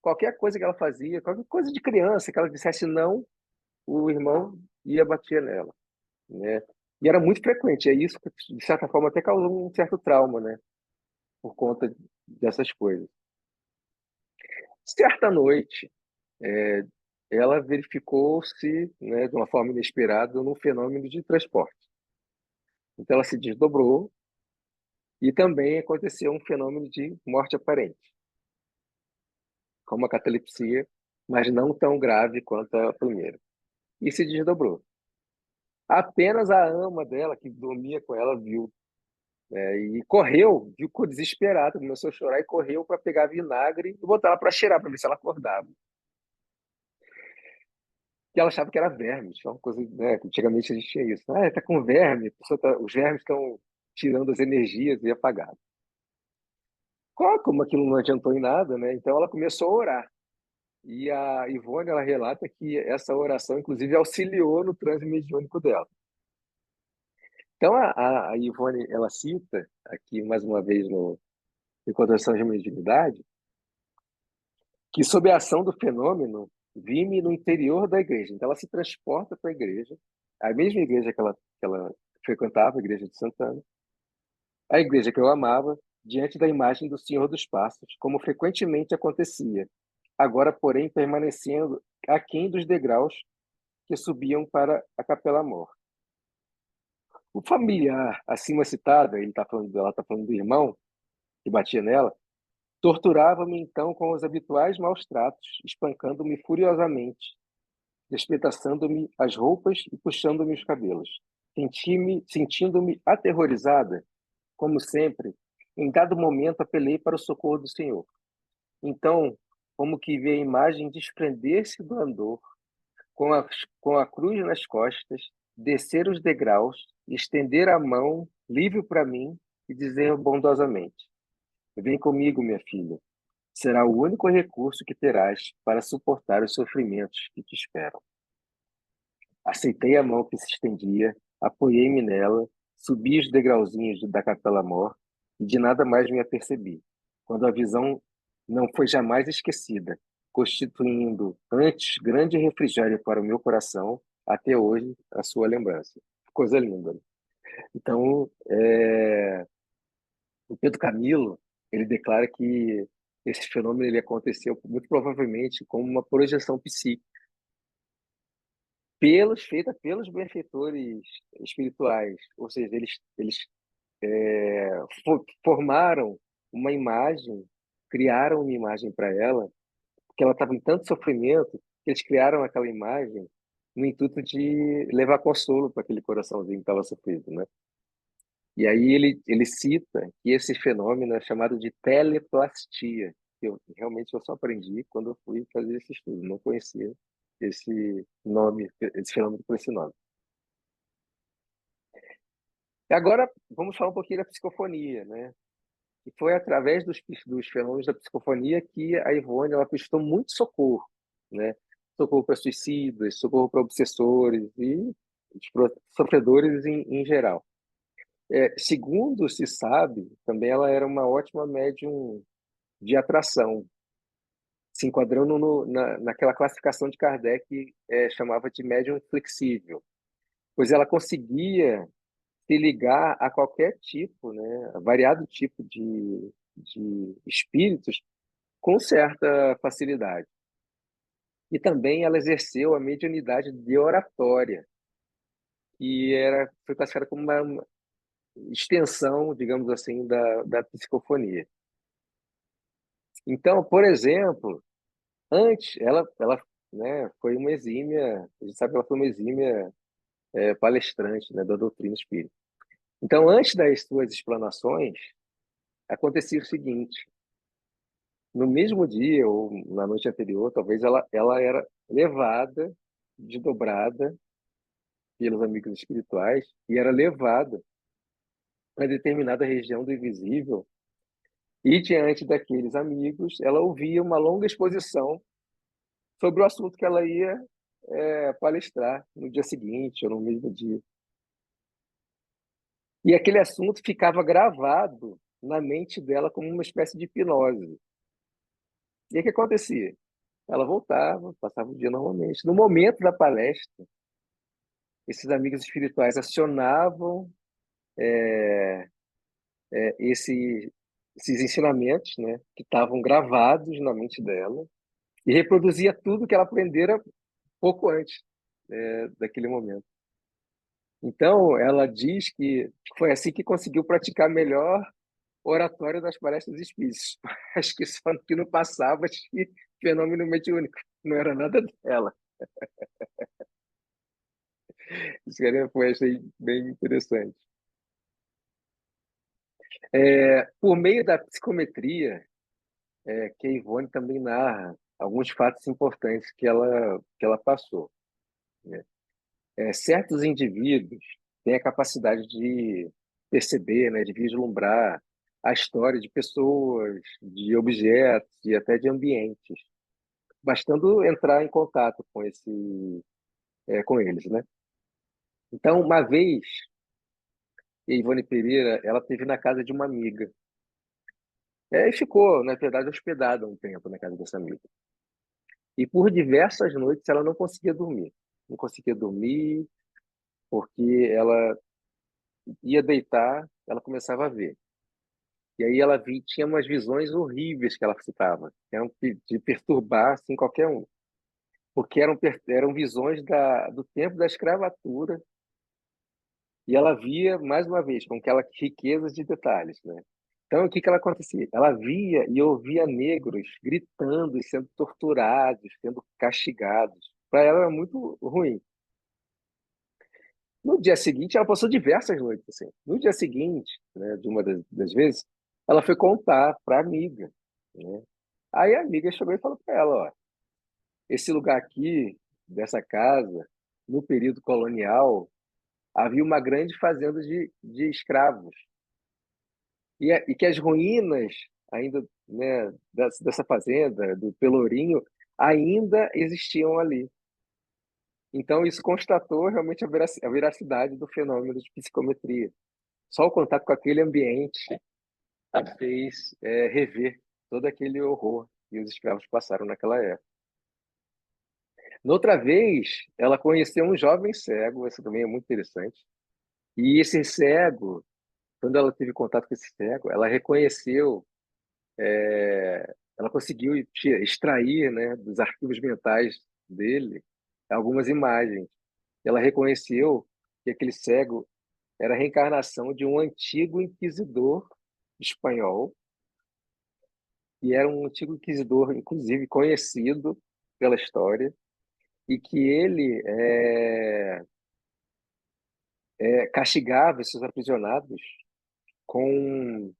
Qualquer coisa que ela fazia, qualquer coisa de criança que ela dissesse não, o irmão ia bater nela, né? E era muito frequente, é isso que de certa forma até causou um certo trauma, né, por conta dessas coisas. Certa noite, é, ela verificou-se, né, de uma forma inesperada, num fenômeno de transporte. Então ela se desdobrou e também aconteceu um fenômeno de morte aparente, como a catalepsia, mas não tão grave quanto a primeira. E se desdobrou. Apenas a ama dela, que dormia com ela, viu, né? E correu, ficou desesperada, começou a chorar e correu para pegar vinagre e botar ela para cheirar, para ver se ela acordava. E ela achava que era verme, isso é uma coisa, né? Antigamente a gente tinha isso. Ah, tá com verme, os vermes estão tirando as energias e apagando. Como aquilo não adiantou em nada, né? Então ela começou a orar. E a Ivone, ela relata que essa oração, inclusive, auxiliou no transe mediúnico dela. Então, a Ivone, ela cita aqui, mais uma vez, no Encontração de Mediunidade, que sob a ação do fenômeno, vi-me no interior da igreja. Então, ela se transporta para a igreja, a mesma igreja que ela frequentava, a igreja de Santana, a igreja que eu amava, diante da imagem do Senhor dos Passos, como frequentemente acontecia, agora, porém, permanecendo aquém dos degraus que subiam para a Capela Mor. O familiar acima citado, ela está falando do irmão que batia nela, torturava-me então com os habituais maus tratos, espancando-me furiosamente, despedaçando-me as roupas e puxando-me os cabelos. Sentindo-me aterrorizada, como sempre, em dado momento apelei para o socorro do Senhor. Então, como que vi a imagem desprender-se do andor, com a cruz nas costas, descer os degraus, estender a mão livre para mim e dizer bondosamente: vem comigo, minha filha. Será o único recurso que terás para suportar os sofrimentos que te esperam. Aceitei a mão que se estendia, apoiei-me nela, subi os degrauzinhos da Capela Mor e de nada mais me apercebi, quando a visão não foi jamais esquecida. constituindo antes grande refrigério para o meu coração, até hoje a sua lembrança. Coisa linda, né? Então, o Pedro Camilo, ele declara que esse fenômeno ele aconteceu muito provavelmente como uma projeção psíquica feita pelos benfeitores espirituais, ou seja, eles formaram uma imagem, criaram uma imagem para ela, porque ela estava em tanto sofrimento que eles criaram aquela imagem no intuito de levar consolo para aquele coraçãozinho que estava sofrido, né? E aí ele cita que esse fenômeno é chamado de teleplastia. Eu só aprendi quando eu fui fazer esse estudo, não conhecia esse nome, esse fenômeno com esse nome. E agora vamos falar um pouquinho da psicofonia, né? E foi através dos fenômenos da psicofonia que a Ivone ela prestou muito socorro, né? Socorro para suicidas, socorro para obsessores e sofredores em geral. Segundo se sabe, também ela era uma ótima médium de atração, se enquadrando naquela classificação de Kardec que chamava de médium flexível, pois ela conseguia se ligar a qualquer tipo, né, a variado tipo de espíritos com certa facilidade. E também ela exerceu a mediunidade de oratória, que foi classificada como uma extensão, digamos assim, da psicofonia. Então, por exemplo, antes, ela né, foi uma exímia, a gente sabe que ela foi uma exímia palestrante, né, da doutrina espírita. Então, antes das suas explanações, acontecia o seguinte: no mesmo dia ou na noite anterior, talvez ela era levada, desdobrada pelos amigos espirituais, e era levada para determinada região do invisível, e diante daqueles amigos, ela ouvia uma longa exposição sobre o assunto que ela ia palestrar no dia seguinte ou no mesmo dia. E aquele assunto ficava gravado na mente dela como uma espécie de hipnose. E o que acontecia? Ela voltava, passava o dia normalmente. No momento da palestra, esses amigos espirituais acionavam esses ensinamentos, né, que estavam gravados na mente dela e reproduzia tudo que ela aprendera pouco antes daquele momento. Então, ela diz que foi assim que conseguiu praticar melhor oratória das palestras espíritas. Acho que só que não passava de fenômeno mediúnico, não era nada dela. Isso foi achei bem interessante. Por meio da psicometria, que a Ivone também narra alguns fatos importantes que ela passou, né? Certos indivíduos têm a capacidade de perceber, né, de vislumbrar a história de pessoas, de objetos e até de ambientes, bastando entrar em contato com eles, né? Então, uma vez, a Ivone Pereira, ela esteve na casa de uma amiga, e ficou, na verdade, hospedada um tempo na casa dessa amiga. E por diversas noites ela não conseguia dormir. Não conseguia dormir porque ela ia deitar, ela começava a ver. E aí ela tinha umas visões horríveis que ela citava, que eram de perturbar assim, qualquer um. Porque eram visões do tempo da escravatura, e ela via, mais uma vez, com aquela riqueza de detalhes, né? Então, o que ela acontecia? Ela via e ouvia negros gritando e sendo torturados, sendo castigados. Para ela era muito ruim. No dia seguinte, ela passou diversas noites assim. No dia seguinte, né, de uma das vezes, ela foi contar para a amiga, né? Aí a amiga chegou e falou para ela, ó, esse lugar aqui, dessa casa, no período colonial, havia uma grande fazenda de escravos. E que as ruínas ainda, né, dessa fazenda, do Pelourinho, ainda existiam ali. Então, isso constatou realmente a veracidade do fenômeno de psicometria. Só o contato com aquele ambiente a fez rever todo aquele horror e os escravos passaram naquela época. Noutra vez, ela conheceu um jovem cego, essa também é muito interessante, e esse cego, quando ela teve contato com esse cego, ela reconheceu, ela conseguiu extrair, né, dos arquivos mentais dele algumas imagens. Ela reconheceu que aquele cego era a reencarnação de um antigo inquisidor espanhol, e era um antigo inquisidor, inclusive conhecido pela história, e que ele castigava esses aprisionados com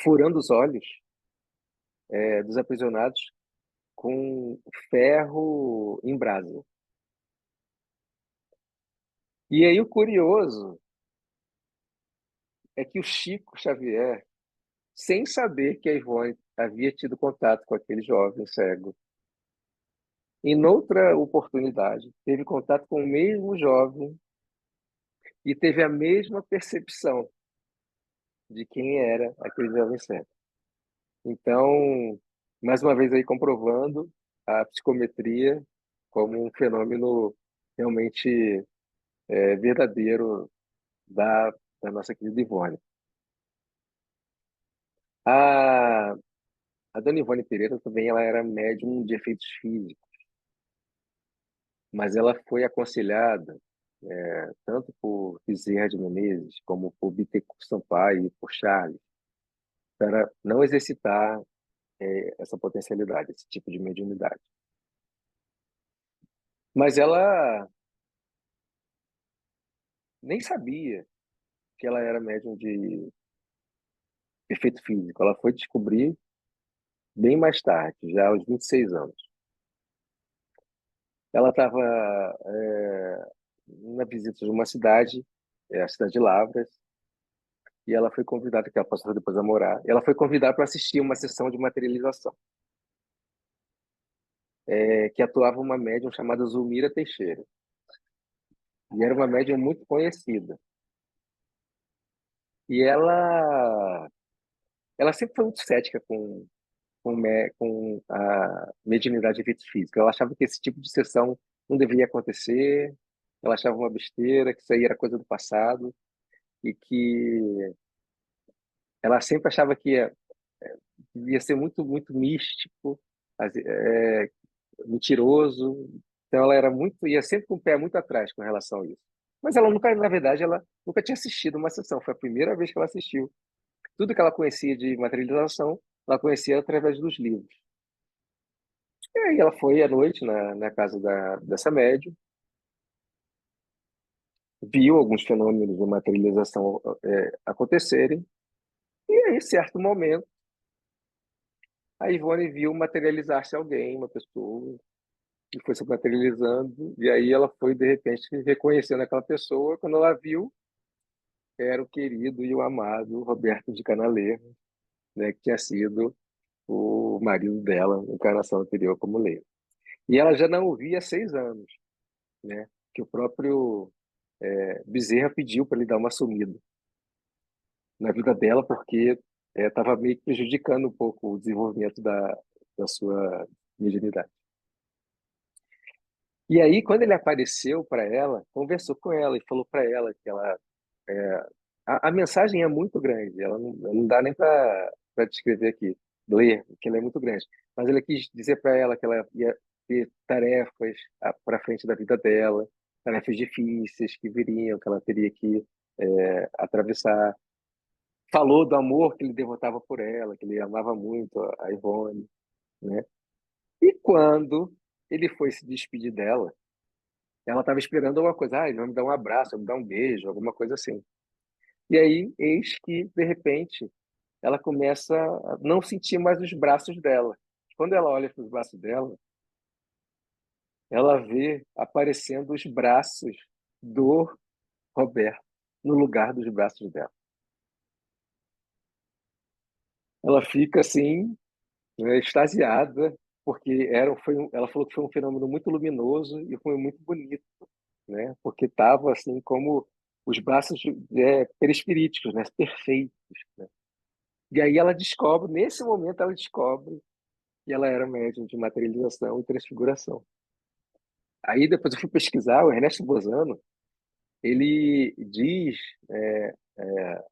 furando os olhos dos aprisionados com ferro em brasa. E aí o curioso é que o Chico Xavier, sem saber que a Ivone havia tido contato com aquele jovem cego, em outra oportunidade, teve contato com o mesmo jovem e teve a mesma percepção de quem era aquele jovem cego. Então, mais uma vez aí comprovando a psicometria como um fenômeno realmente verdadeiro da, da nossa querida Ivone. A, a dona Ivone Pereira também ela era médium de efeitos físicos, mas ela foi aconselhada tanto por Bezerra de Menezes como por Bittencourt Sampaio e por Charles para não exercitar essa potencialidade, esse tipo de mediunidade. Mas ela nem sabia que ela era médium de efeito físico. Ela foi descobrir bem mais tarde, já aos 26 anos. Ela estava na visita de uma cidade, a cidade de Lavras, e ela foi convidada, que ela passou depois a morar, e ela foi convidada para assistir uma sessão de materialização, que atuava uma médium chamada Zulmira Teixeira. E era uma médium muito conhecida. E ela sempre foi muito cética com a mediunidade de efeitos físicos. Ela achava que esse tipo de sessão não deveria acontecer, ela achava uma besteira, que isso aí era coisa do passado, e que ela sempre achava que ia ser muito, muito místico, mentiroso. Então ela era muito, ia sempre com o pé muito atrás com relação a isso. Mas ela nunca, na verdade, ela nunca tinha assistido uma sessão. Foi a primeira vez que ela assistiu. Tudo que ela conhecia de materialização, ela conhecia através dos livros. E aí ela foi à noite na casa dessa médium, viu alguns fenômenos de materialização acontecerem, e aí, em certo momento, a Ivone viu materializar-se alguém, uma pessoa, e foi se materializando, e aí ela foi, de repente, reconhecendo aquela pessoa. Quando ela viu, era o querido e o amado Roberto de Canaleiro, né, que tinha sido o marido dela, na encarnação anterior como Leiro. E ela já não o via há 6 anos, né, que o próprio Bezerra pediu para ele dar uma sumida na vida dela, porque estava meio que prejudicando um pouco o desenvolvimento da sua mediunidade. E aí, quando ele apareceu para ela, conversou com ela e falou para ela que ela. É, a mensagem é muito grande, ela não dá nem para descrever aqui, ler, porque ela é muito grande. Mas ele quis dizer para ela que ela ia ter tarefas para frente da vida dela, tarefas difíceis que viriam, que ela teria que atravessar. Falou do amor que ele devotava por ela, que ele amava muito a Ivone, né? E quando ele foi se despedir dela, ela estava esperando alguma coisa, ele vai me dar um abraço, vai me dar um beijo, alguma coisa assim. E aí, eis que, de repente, ela começa a não sentir mais os braços dela. Quando ela olha para os braços dela, ela vê aparecendo os braços do Roberto no lugar dos braços dela. Ela fica assim, né, extasiada, porque ela falou que foi um fenômeno muito luminoso e foi muito bonito, né? Porque estava assim como os braços perispiríticos, né? Perfeitos, né? E aí ela descobre, nesse momento ela descobre e ela era médium de materialização e transfiguração. Aí depois eu fui pesquisar, o Ernesto Bozano, ele diz,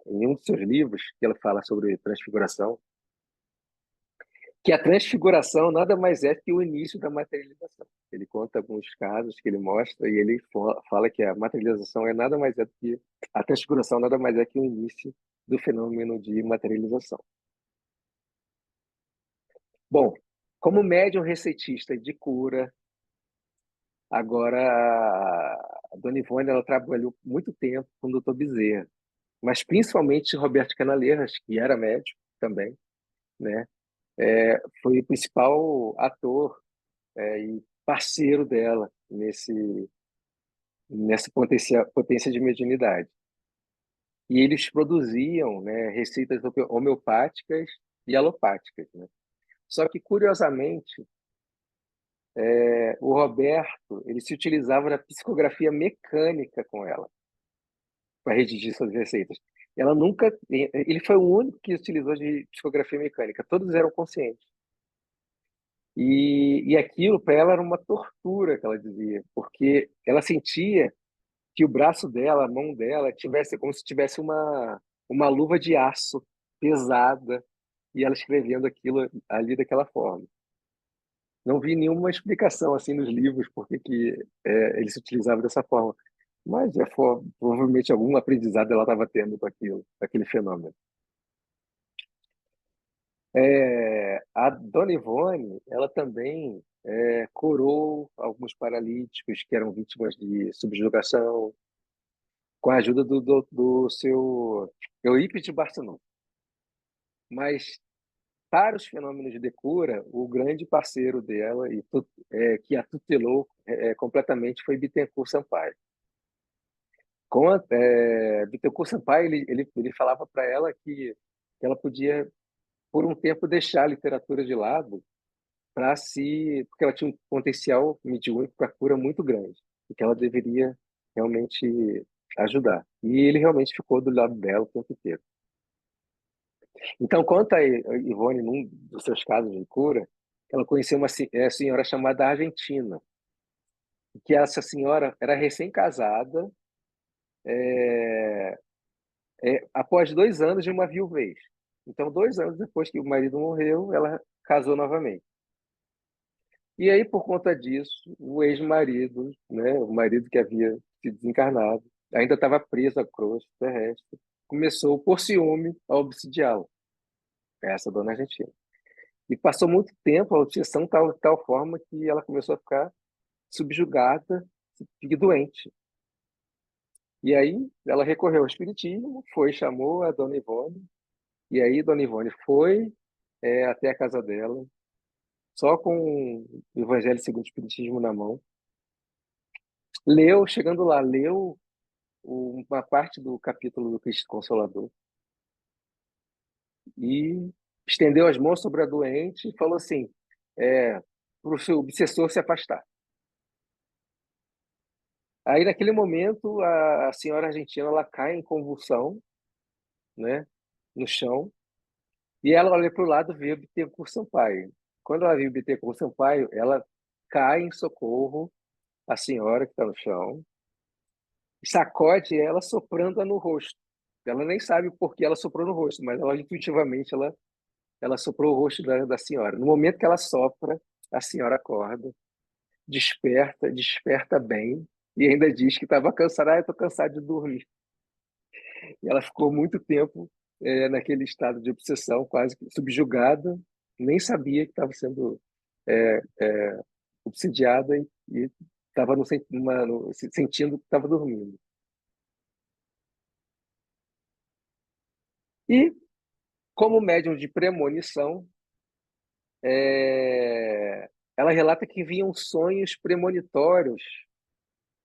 em um dos seus livros, que ela fala sobre transfiguração, que a transfiguração nada mais é que o início da materialização. Ele conta alguns casos que ele mostra e ele fala que a materialização é nada mais é do que a transfiguração nada mais é que o início do fenômeno de materialização. Bom, como médium receitista de cura, agora a Dona Ivone ela trabalhou muito tempo com o Dr. Bezerra, mas principalmente Roberto Canaleiras, que era médium também, né? Foi o principal ator e parceiro dela nessa potência de mediunidade. E eles produziam, né, receitas homeopáticas e alopáticas, né? Só que, curiosamente, o Roberto ele se utilizava da psicografia mecânica com ela, para redigir suas receitas. Ela nunca, ele foi o único que utilizou de psicografia mecânica, todos eram conscientes. E aquilo para ela era uma tortura, que ela dizia, porque ela sentia que o braço dela, a mão dela, tivesse como se tivesse uma luva de aço pesada e ela escrevendo aquilo ali daquela forma. Não vi nenhuma explicação assim nos livros porque que ele se utilizava dessa forma, mas provavelmente algum aprendizado ela estava tendo com aquilo, com aquele fenômeno. A Dona Ivone, ela também curou alguns paralíticos que eram vítimas de subjugação, com a ajuda do seu Eurípides Barçanufo. Mas, para os fenômenos de cura, o grande parceiro dela, que a tutelou completamente, foi Bittencourt Sampaio. Bittencourt Sampaio, ele falava para ela que ela podia, por um tempo, deixar a literatura de lado porque ela tinha um potencial mediúnico para cura muito grande, e que ela deveria realmente ajudar. E ele realmente ficou do lado dela o tempo inteiro. Então, conta a Ivone, num dos seus casos de cura, ela conheceu uma senhora chamada Argentina, que essa senhora era recém-casada, após 2 anos de uma viuvez. Então, 2 anos depois que o marido morreu, ela casou novamente. E aí, por conta disso, o ex-marido, né, o marido que havia se desencarnado, ainda estava preso à crosta terrestre, começou, por ciúme, a obsidiá-la, essa dona Argentina. E passou muito tempo, a obsessão tal forma que ela começou a ficar subjugada e doente. E aí ela recorreu ao espiritismo, chamou a Dona Ivone, e aí Dona Ivone foi até a casa dela, só com o Evangelho segundo o Espiritismo na mão, chegando lá, leu uma parte do capítulo do Cristo Consolador e estendeu as mãos sobre a doente e falou assim, para o seu obsessor se afastar. Aí, naquele momento, a senhora argentina ela cai em convulsão, né, no chão, e ela olha para o lado e vê o Bittencourt Sampaio. Quando ela viu o Bittencourt Sampaio, ela cai em socorro à senhora que está no chão, sacode ela soprando-a no rosto. Ela nem sabe por que ela soprou no rosto, mas ela intuitivamente ela soprou o rosto da senhora. No momento que ela sopra, a senhora acorda, desperta bem, e ainda diz que estava cansada. Eu estou cansada de dormir. E ela ficou muito tempo naquele estado de obsessão, quase que subjugada, nem sabia que estava sendo obsidiada e estava sentindo que estava dormindo. E, como médium de premonição, ela relata que viam sonhos premonitórios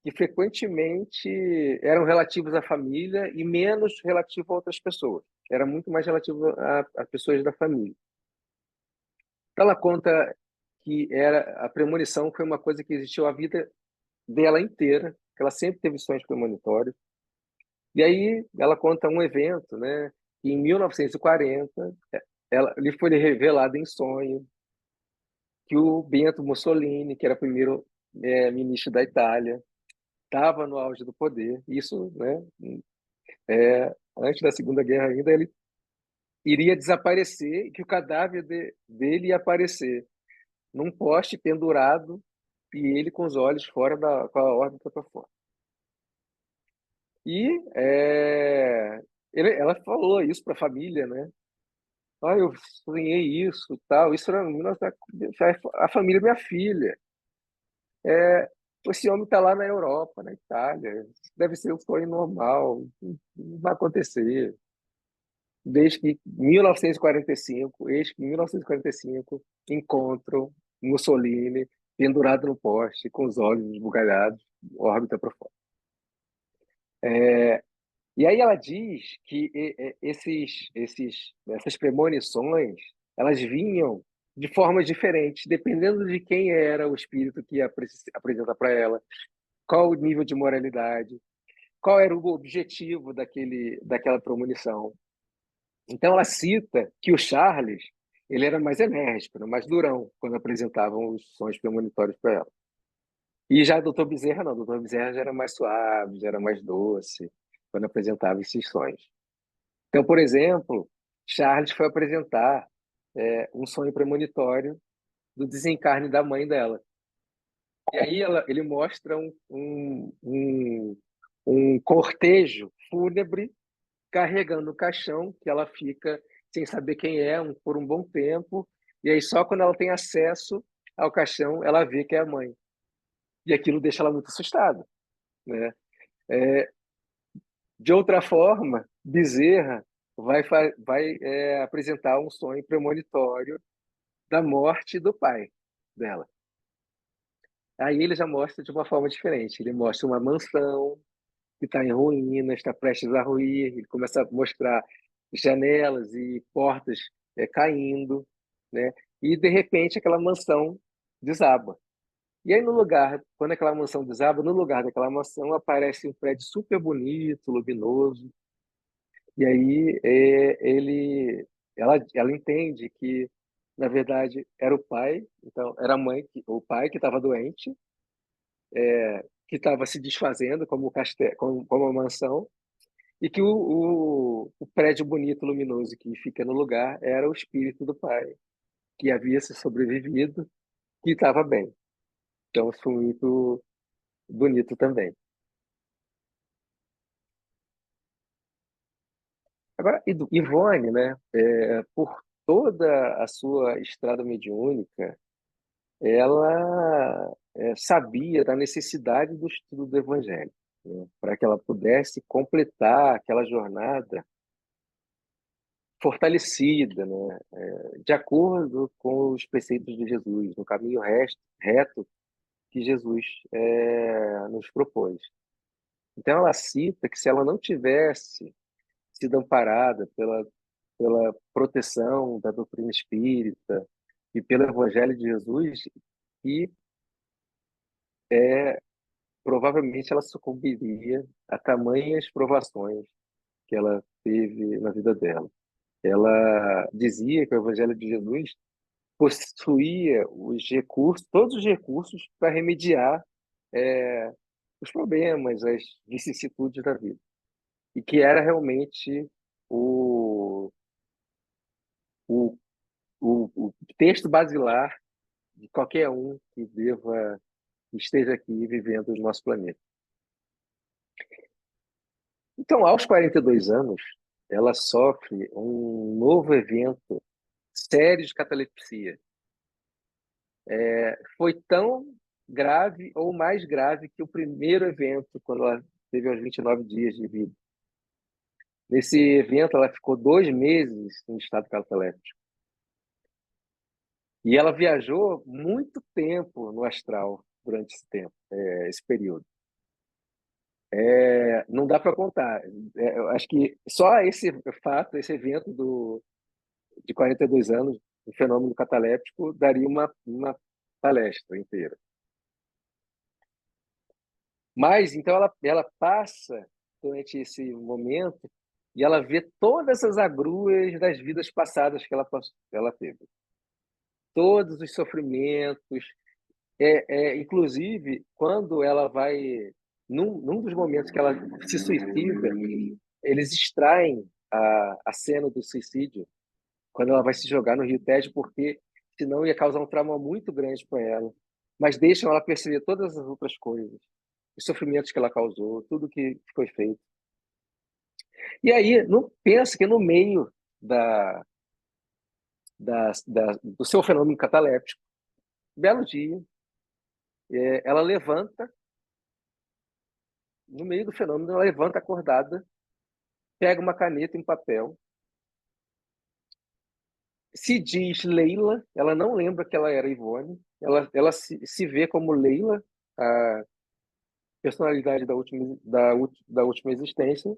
que frequentemente eram relativos à família e menos relativos a outras pessoas. Era muito mais relativo a pessoas da família. Então, ela conta que a premonição foi uma coisa que existiu a vida dela inteira, que ela sempre teve sonhos premonitórios. E aí ela conta um evento, né, que em 1940 lhe foi revelado em sonho que o Bento Mussolini, que era primeiro ministro da Itália, estava no auge do poder. Isso, né, antes da Segunda Guerra ainda, ele iria desaparecer e que o cadáver dele ia aparecer num poste pendurado e ele com os olhos fora com a órbita para fora. E ela falou isso para a família, né? Ah, eu sonhei isso, tal. Isso era a família minha filha. Esse homem está lá na Europa, na Itália. Deve ser um sonho normal, não vai acontecer. Desde que 1945, eis que em 1945 encontram Mussolini pendurado no poste, com os olhos esbugalhados, órbita para fora. E aí ela diz que essas premonições, elas vinham de formas diferentes, dependendo de quem era o espírito que ia apresentar para ela, qual o nível de moralidade, qual era o objetivo daquela premonição. Então ela cita que o Charles, ele era mais enérgico, era mais durão quando apresentavam os sonhos premonitórios para ela. E já o Dr. Bezerra não, o Dr. Bezerra já era mais suave, já era mais doce quando apresentava esses sonhos. Então, por exemplo, Charles foi apresentar um sonho premonitório do desencarne da mãe dela. E aí ele mostra um cortejo fúnebre carregando o caixão, que ela fica sem saber quem é por um bom tempo, e aí só quando ela tem acesso ao caixão, ela vê que é a mãe. E aquilo deixa ela muito assustada, né? De outra forma, Bezerra vai apresentar um sonho premonitório da morte do pai dela. Aí ele já mostra de uma forma diferente. Ele mostra uma mansão que está em ruínas, está prestes a ruir. Ele começa a mostrar janelas e portas caindo, né? E de repente aquela mansão desaba. E aí quando aquela mansão desaba, no lugar daquela mansão aparece um prédio super bonito, luminoso. E aí ela entende que na verdade era o pai, então era a mãe, o pai que estava doente, que estava se desfazendo como o castelo, como a mansão, e que o prédio bonito, luminoso que fica no lugar era o espírito do pai, que havia se sobrevivido, que estava bem. Então, isso foi muito bonito também. Agora, Ivone, né, por toda a sua estrada mediúnica, ela sabia da necessidade do estudo do Evangelho, né, para que ela pudesse completar aquela jornada fortalecida, né, de acordo com os preceitos de Jesus, no caminho reto que Jesus nos propôs. Então, ela cita que se ela não tivesse sido amparada pela proteção da doutrina espírita e pelo Evangelho de Jesus, e provavelmente ela sucumbiria a tamanhas provações que ela teve na vida dela. Ela dizia que o Evangelho de Jesus possuía os recursos, todos os recursos para remediar é, os problemas, as vicissitudes da vida. E que era realmente o, o, o texto basilar de qualquer um que esteja aqui vivendo no nosso planeta. Então, aos 42 anos, ela sofre um novo evento sério de catalepsia. Foi tão grave ou mais grave que o primeiro evento, quando ela teve aos 29 dias de vida. Nesse evento, ela ficou 2 meses em estado cataléptico. E ela viajou muito tempo no astral durante esse período. Não dá para contar. Eu acho que só esse fato, esse evento de 42 anos, o fenômeno cataléptico, daria uma palestra inteira. Mas, então, ela passa durante esse momento e ela vê todas as agruras das vidas passadas que ela teve. todos os sofrimentos. Inclusive, quando ela vai, num dos momentos que ela se suicida, eles extraem a cena do suicídio, quando ela vai se jogar no Rio Tejo, porque senão ia causar um trauma muito grande para ela. Mas deixam ela perceber todas as outras coisas, os sofrimentos que ela causou, tudo que foi feito. E aí, não pensa que no meio do seu fenômeno cataléptico, belo dia, ela levanta, no meio do fenômeno, ela levanta acordada, pega uma caneta e um papel, se diz Leila, ela não lembra que ela era Ivone, ela se vê como Leila, a personalidade da última existência,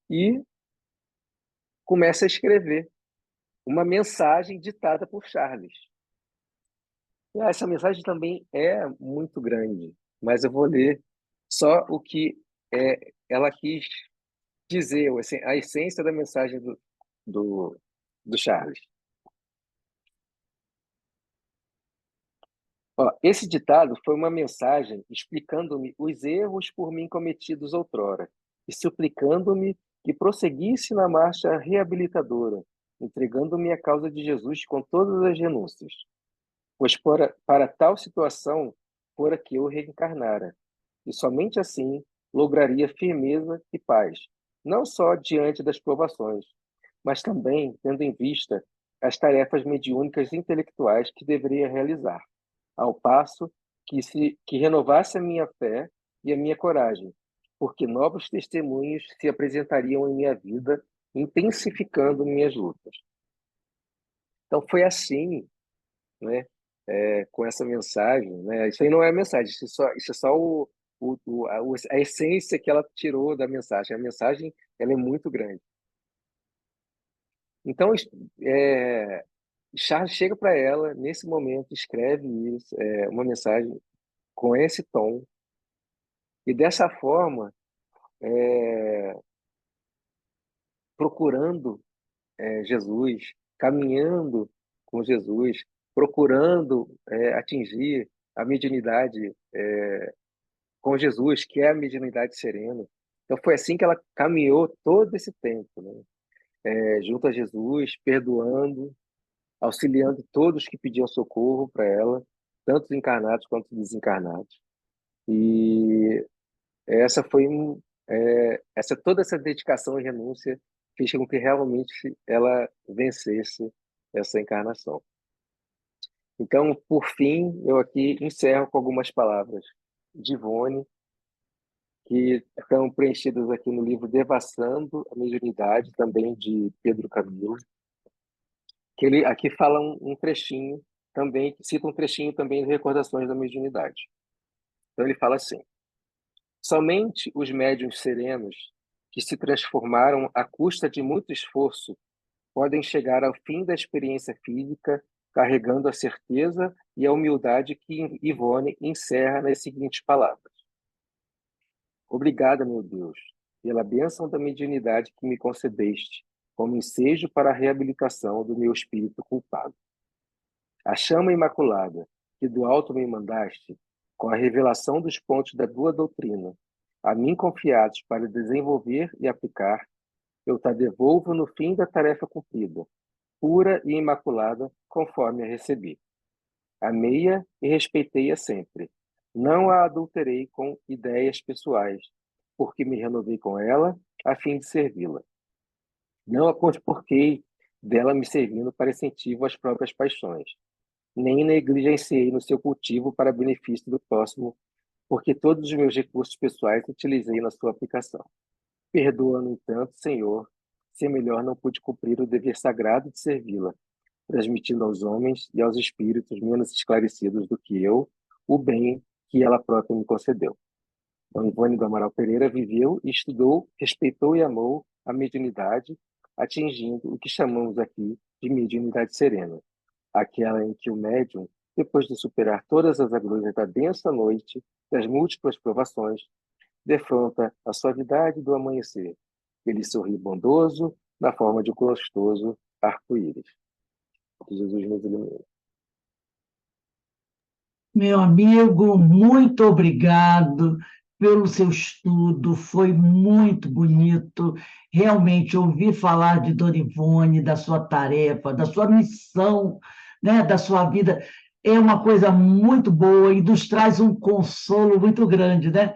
e começa a escrever uma mensagem ditada por Charles. E essa mensagem também é muito grande, mas eu vou ler só o que ela quis dizer, assim, a essência da mensagem do, do Charles. Ó, esse ditado foi uma mensagem explicando-me os erros por mim cometidos outrora e suplicando-me que prosseguisse na marcha reabilitadora, entregando-me a causa de Jesus com todas as renúncias. Pois para tal situação fora que eu reencarnara, e somente assim lograria firmeza e paz, não só diante das provações, mas também tendo em vista as tarefas mediúnicas e intelectuais que deveria realizar, ao passo que renovasse a minha fé e a minha coragem, porque novos testemunhos se apresentariam em minha vida, intensificando minhas lutas. Então foi assim, né? Com essa mensagem, né? Isso aí não é mensagem, isso é só a essência que ela tirou da mensagem. A mensagem, ela é muito grande. Então, é, Charles chega para ela nesse momento, escreve isso, uma mensagem com esse tom e dessa forma, procurando Jesus, caminhando com Jesus, procurando atingir a mediunidade com Jesus, que é a mediunidade serena. Então foi assim que ela caminhou todo esse tempo, né? Junto a Jesus, perdoando, auxiliando todos que pediam socorro para ela, tanto os encarnados quanto os desencarnados. E essa foi toda essa dedicação e renúncia fez com que realmente ela vencesse essa encarnação. Então, por fim, eu aqui encerro com algumas palavras de Ivone, que estão preenchidas aqui no livro Devassando a Mediunidade, também de Pedro Camilo, que ele aqui fala um trechinho também, cita um trechinho também de Recordações da Mediunidade. Então ele fala assim: somente os médiuns serenos que se transformaram à custa de muito esforço podem chegar ao fim da experiência física carregando a certeza e a humildade que Ivone encerra nas seguintes palavras: obrigada, meu Deus, pela bênção da mediunidade que me concedeste, como ensejo para a reabilitação do meu espírito culpado. A chama imaculada que do alto me mandaste, com a revelação dos pontos da tua doutrina, a mim confiados para desenvolver e aplicar, eu te devolvo no fim da tarefa cumprida, pura e imaculada, conforme a recebi. Amei-a e respeitei-a sempre. Não a adulterei com ideias pessoais, porque me renovei com ela a fim de servi-la. Não a conspurquei dela me servindo para incentivo às próprias paixões, nem negligenciei no seu cultivo para benefício do próximo, porque todos os meus recursos pessoais utilizei na sua aplicação. Perdoa, no entanto, Senhor, se melhor não pude cumprir o dever sagrado de servi-la, transmitindo aos homens e aos espíritos menos esclarecidos do que eu o bem que ela própria me concedeu. Então, Ivone do Amaral Pereira viveu e estudou, respeitou e amou a mediunidade, atingindo o que chamamos aqui de mediunidade serena, aquela em que o médium, depois de superar todas as agruras da densa noite, das múltiplas provações, defronta a suavidade do amanhecer. Ele sorri bondoso na forma de um gostoso arco-íris. Que Jesus nos ilumine. Meu amigo, muito obrigado pelo seu estudo, foi muito bonito. Realmente, ouvir falar de Dona Ivone, da sua tarefa, da sua missão, né, da sua vida, é uma coisa muito boa e nos traz um consolo muito grande, né?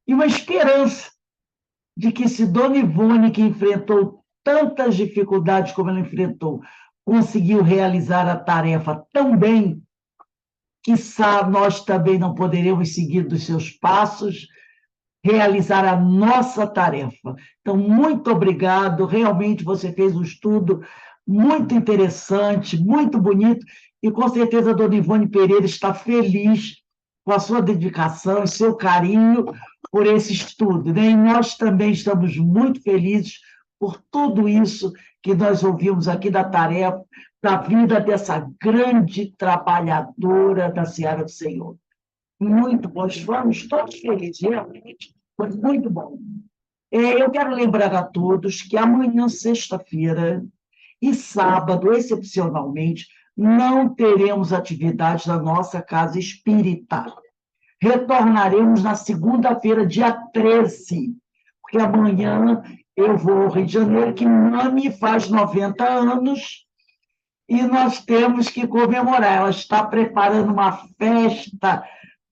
E uma esperança de que se Dona Ivone, que enfrentou tantas dificuldades como ela enfrentou, conseguiu realizar a tarefa tão bem, quiçá nós também não poderemos seguir dos seus passos, realizar a nossa tarefa. Então, muito obrigado, realmente você fez um estudo muito interessante, muito bonito, e com certeza a dona Ivone Pereira está feliz com a sua dedicação e seu carinho por esse estudo, né? E nós também estamos muito felizes por tudo isso que nós ouvimos aqui da tarefa, da vida dessa grande trabalhadora da Seara do Senhor. Muito bom, estamos todos felizes, realmente. Foi muito bom. Eu quero lembrar a todos que amanhã, sexta-feira, e sábado, excepcionalmente, não teremos atividades na nossa casa espírita. Retornaremos na segunda-feira, dia 13, porque amanhã eu vou ao Rio de Janeiro, que Mami faz 90 anos, e nós temos que comemorar. Ela está preparando uma festa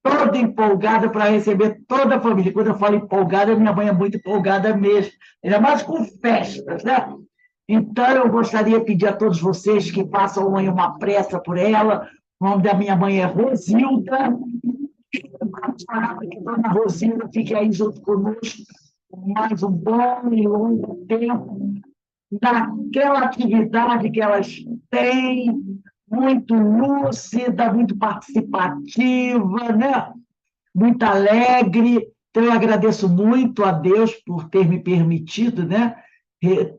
toda empolgada para receber toda a família. Quando eu falo empolgada, minha mãe é muito empolgada mesmo, ainda mais com festas, né? Então, eu gostaria de pedir a todos vocês que façam amanhã uma prece por ela. O nome da minha mãe é Rosilda. Que Dona Rosilda fique aí junto conosco por mais um bom e longo tempo, naquela atividade que elas têm, muito lúcida, muito participativa, né? Muito alegre. Então, eu agradeço muito a Deus por ter me permitido, né,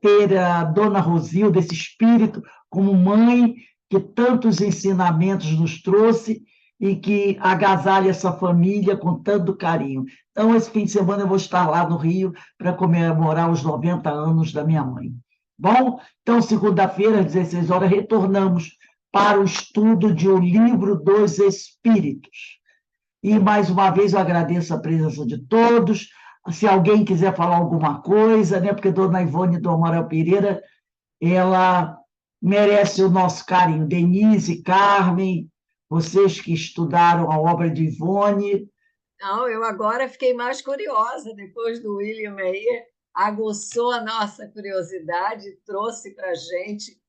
ter a Dona Rosilda, esse espírito, como mãe, que tantos ensinamentos nos trouxe e que agasalha essa família com tanto carinho. Então, esse fim de semana eu vou estar lá no Rio para comemorar os 90 anos da minha mãe. Bom, então, segunda-feira, às 16 horas, retornamos para o estudo de O Livro dos Espíritos. E, mais uma vez, eu agradeço a presença de todos. Se alguém quiser falar alguma coisa, né, porque Dona Ivone do Amaral Pereira, ela merece o nosso carinho. Denise, Carmen, vocês que estudaram a obra de Ivone. Não, eu agora fiquei mais curiosa, depois do William aí, aguçou a nossa curiosidade, trouxe para a gente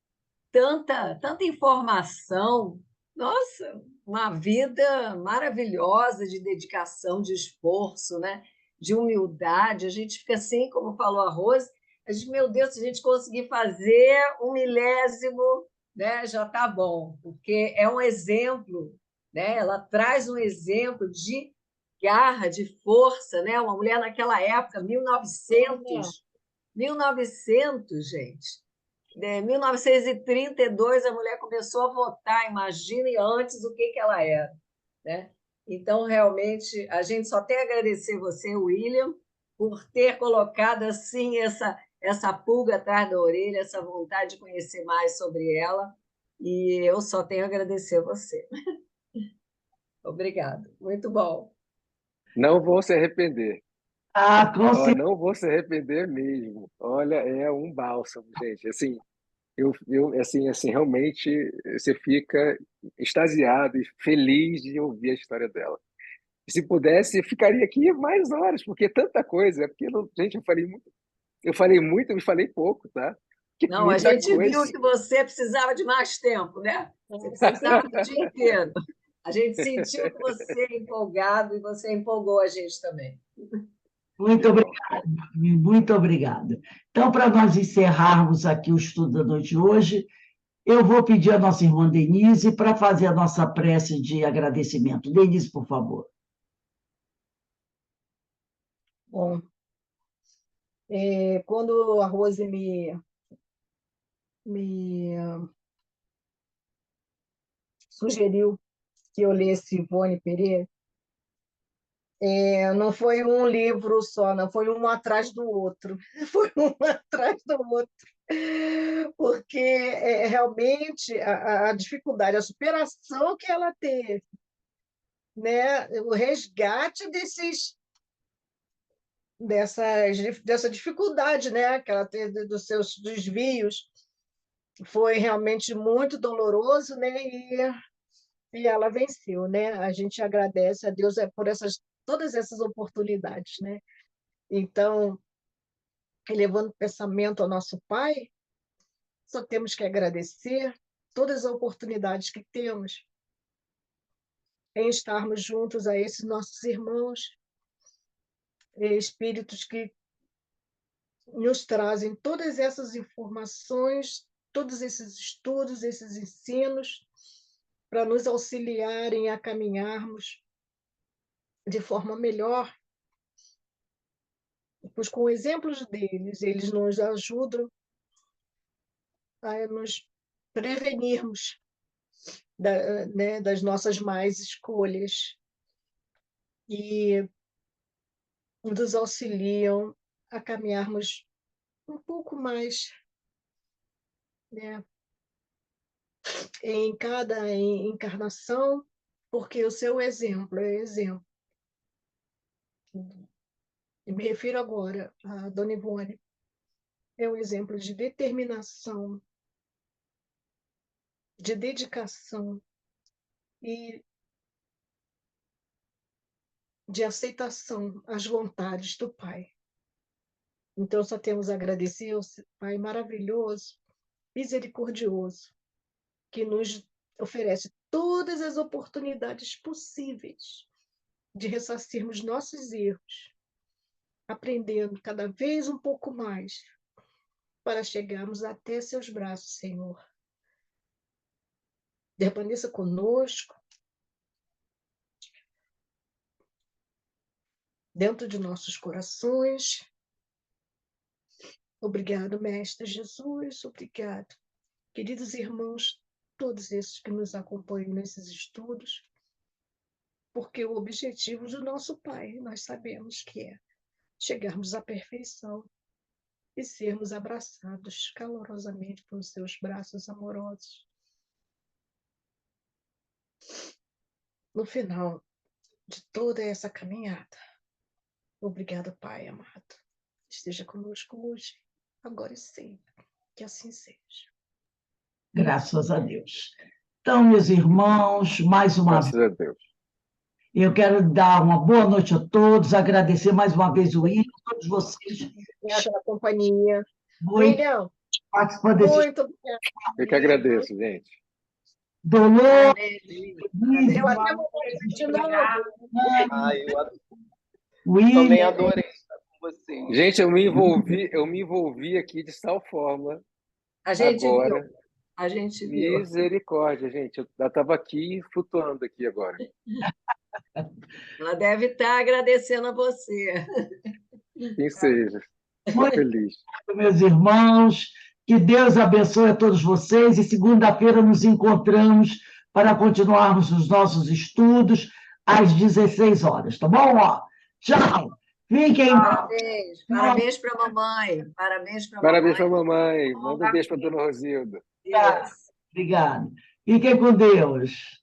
tanta informação. Nossa, uma vida maravilhosa de dedicação, de esforço, né? De humildade. A gente fica assim, como falou a Rose, a gente, meu Deus, se a gente conseguir fazer um milésimo, né, já está bom, porque é um exemplo, né? Ela traz um exemplo de garra, de força, né? Uma mulher naquela época, 1900, gente. Em 1932, a mulher começou a votar, imagine antes o que ela era, né? Então, realmente, a gente só tem a agradecer você, William, por ter colocado assim essa pulga atrás da orelha, essa vontade de conhecer mais sobre ela, e eu só tenho a agradecer a você. Obrigada, muito bom. Não vou se arrepender. Ah, com Ó, certeza. não vou se arrepender mesmo. Olha, é um bálsamo, gente. Assim, assim, realmente você fica extasiado e feliz de ouvir a história dela. Se pudesse, eu ficaria aqui mais horas, porque é tanta coisa. É porque, gente, eu falei muito e falei pouco, tá? Que Não, a muita gente coisa. viu que você precisava de mais tempo, né? Você precisava do dia inteiro. A gente sentiu que você é empolgado e você empolgou a gente também. Muito Que bom. obrigada, muito obrigada. Então, para nós encerrarmos aqui o estudo da noite de hoje, eu vou pedir à nossa irmã Denise para fazer a nossa prece de agradecimento. Denise, por favor. Bom, quando a Rose me sugeriu que eu lesse Ivone Pereira, Não foi um livro só, não, foi um atrás do outro. Foi um atrás do outro. Porque realmente a dificuldade, a superação que ela teve, né? O resgate dessa dificuldade, né? Que ela teve dos seus desvios, foi realmente muito doloroso, né? E ela venceu, né? A gente agradece a Deus por todas essas oportunidades, né? Então, elevando o pensamento ao nosso Pai, só temos que agradecer todas as oportunidades que temos em estarmos juntos a esses nossos irmãos, espíritos que nos trazem todas essas informações, todos esses estudos, esses ensinos, para nos auxiliarem a caminharmos de forma melhor, pois com exemplos deles, eles nos ajudam a nos prevenirmos né, das nossas más escolhas e nos auxiliam a caminharmos um pouco mais, né, em cada encarnação, porque o seu exemplo é exemplo. E me refiro agora a Dona Ivone, é um exemplo de determinação, de dedicação e de aceitação às vontades do Pai. Então, só temos a agradecer ao Pai maravilhoso, misericordioso, que nos oferece todas as oportunidades possíveis de ressarcirmos nossos erros, aprendendo cada vez um pouco mais para chegarmos até seus braços, Senhor. Permaneça conosco, dentro de nossos corações. Obrigado, Mestre Jesus, obrigado. Queridos irmãos, todos esses que nos acompanham nesses estudos, porque o objetivo do nosso Pai, nós sabemos que é chegarmos à perfeição e sermos abraçados calorosamente pelos seus braços amorosos. No final de toda essa caminhada, obrigado, Pai amado. Esteja conosco hoje, agora e sempre. Que assim seja. Graças a Deus. Então, meus irmãos, mais uma vez, Graças a Deus. eu quero dar uma boa noite a todos, agradecer mais uma vez o William, todos vocês Pela companhia. muito William, participando desse muito obrigada. Eu que agradeço, gente. dolor. Eu até vou de novo. William, Também adorei estar com vocês. Gente, eu me envolvi aqui de tal forma A gente agora. viu. A gente viu. Misericórdia, gente. Eu estava aqui, flutuando aqui agora. Ela deve estar agradecendo a você. Quem seja. Fico feliz. meus irmãos, que Deus abençoe a todos vocês e segunda-feira nos encontramos para continuarmos os nossos estudos às 16 horas, tá bom? Ó, tchau! Fiquem. Parabéns, parabéns para a mamãe. Parabéns para a Parabéns para a mamãe. mamãe. Manda um beijo para a dona Rosilda. Isso. Obrigada. Fiquem com Deus.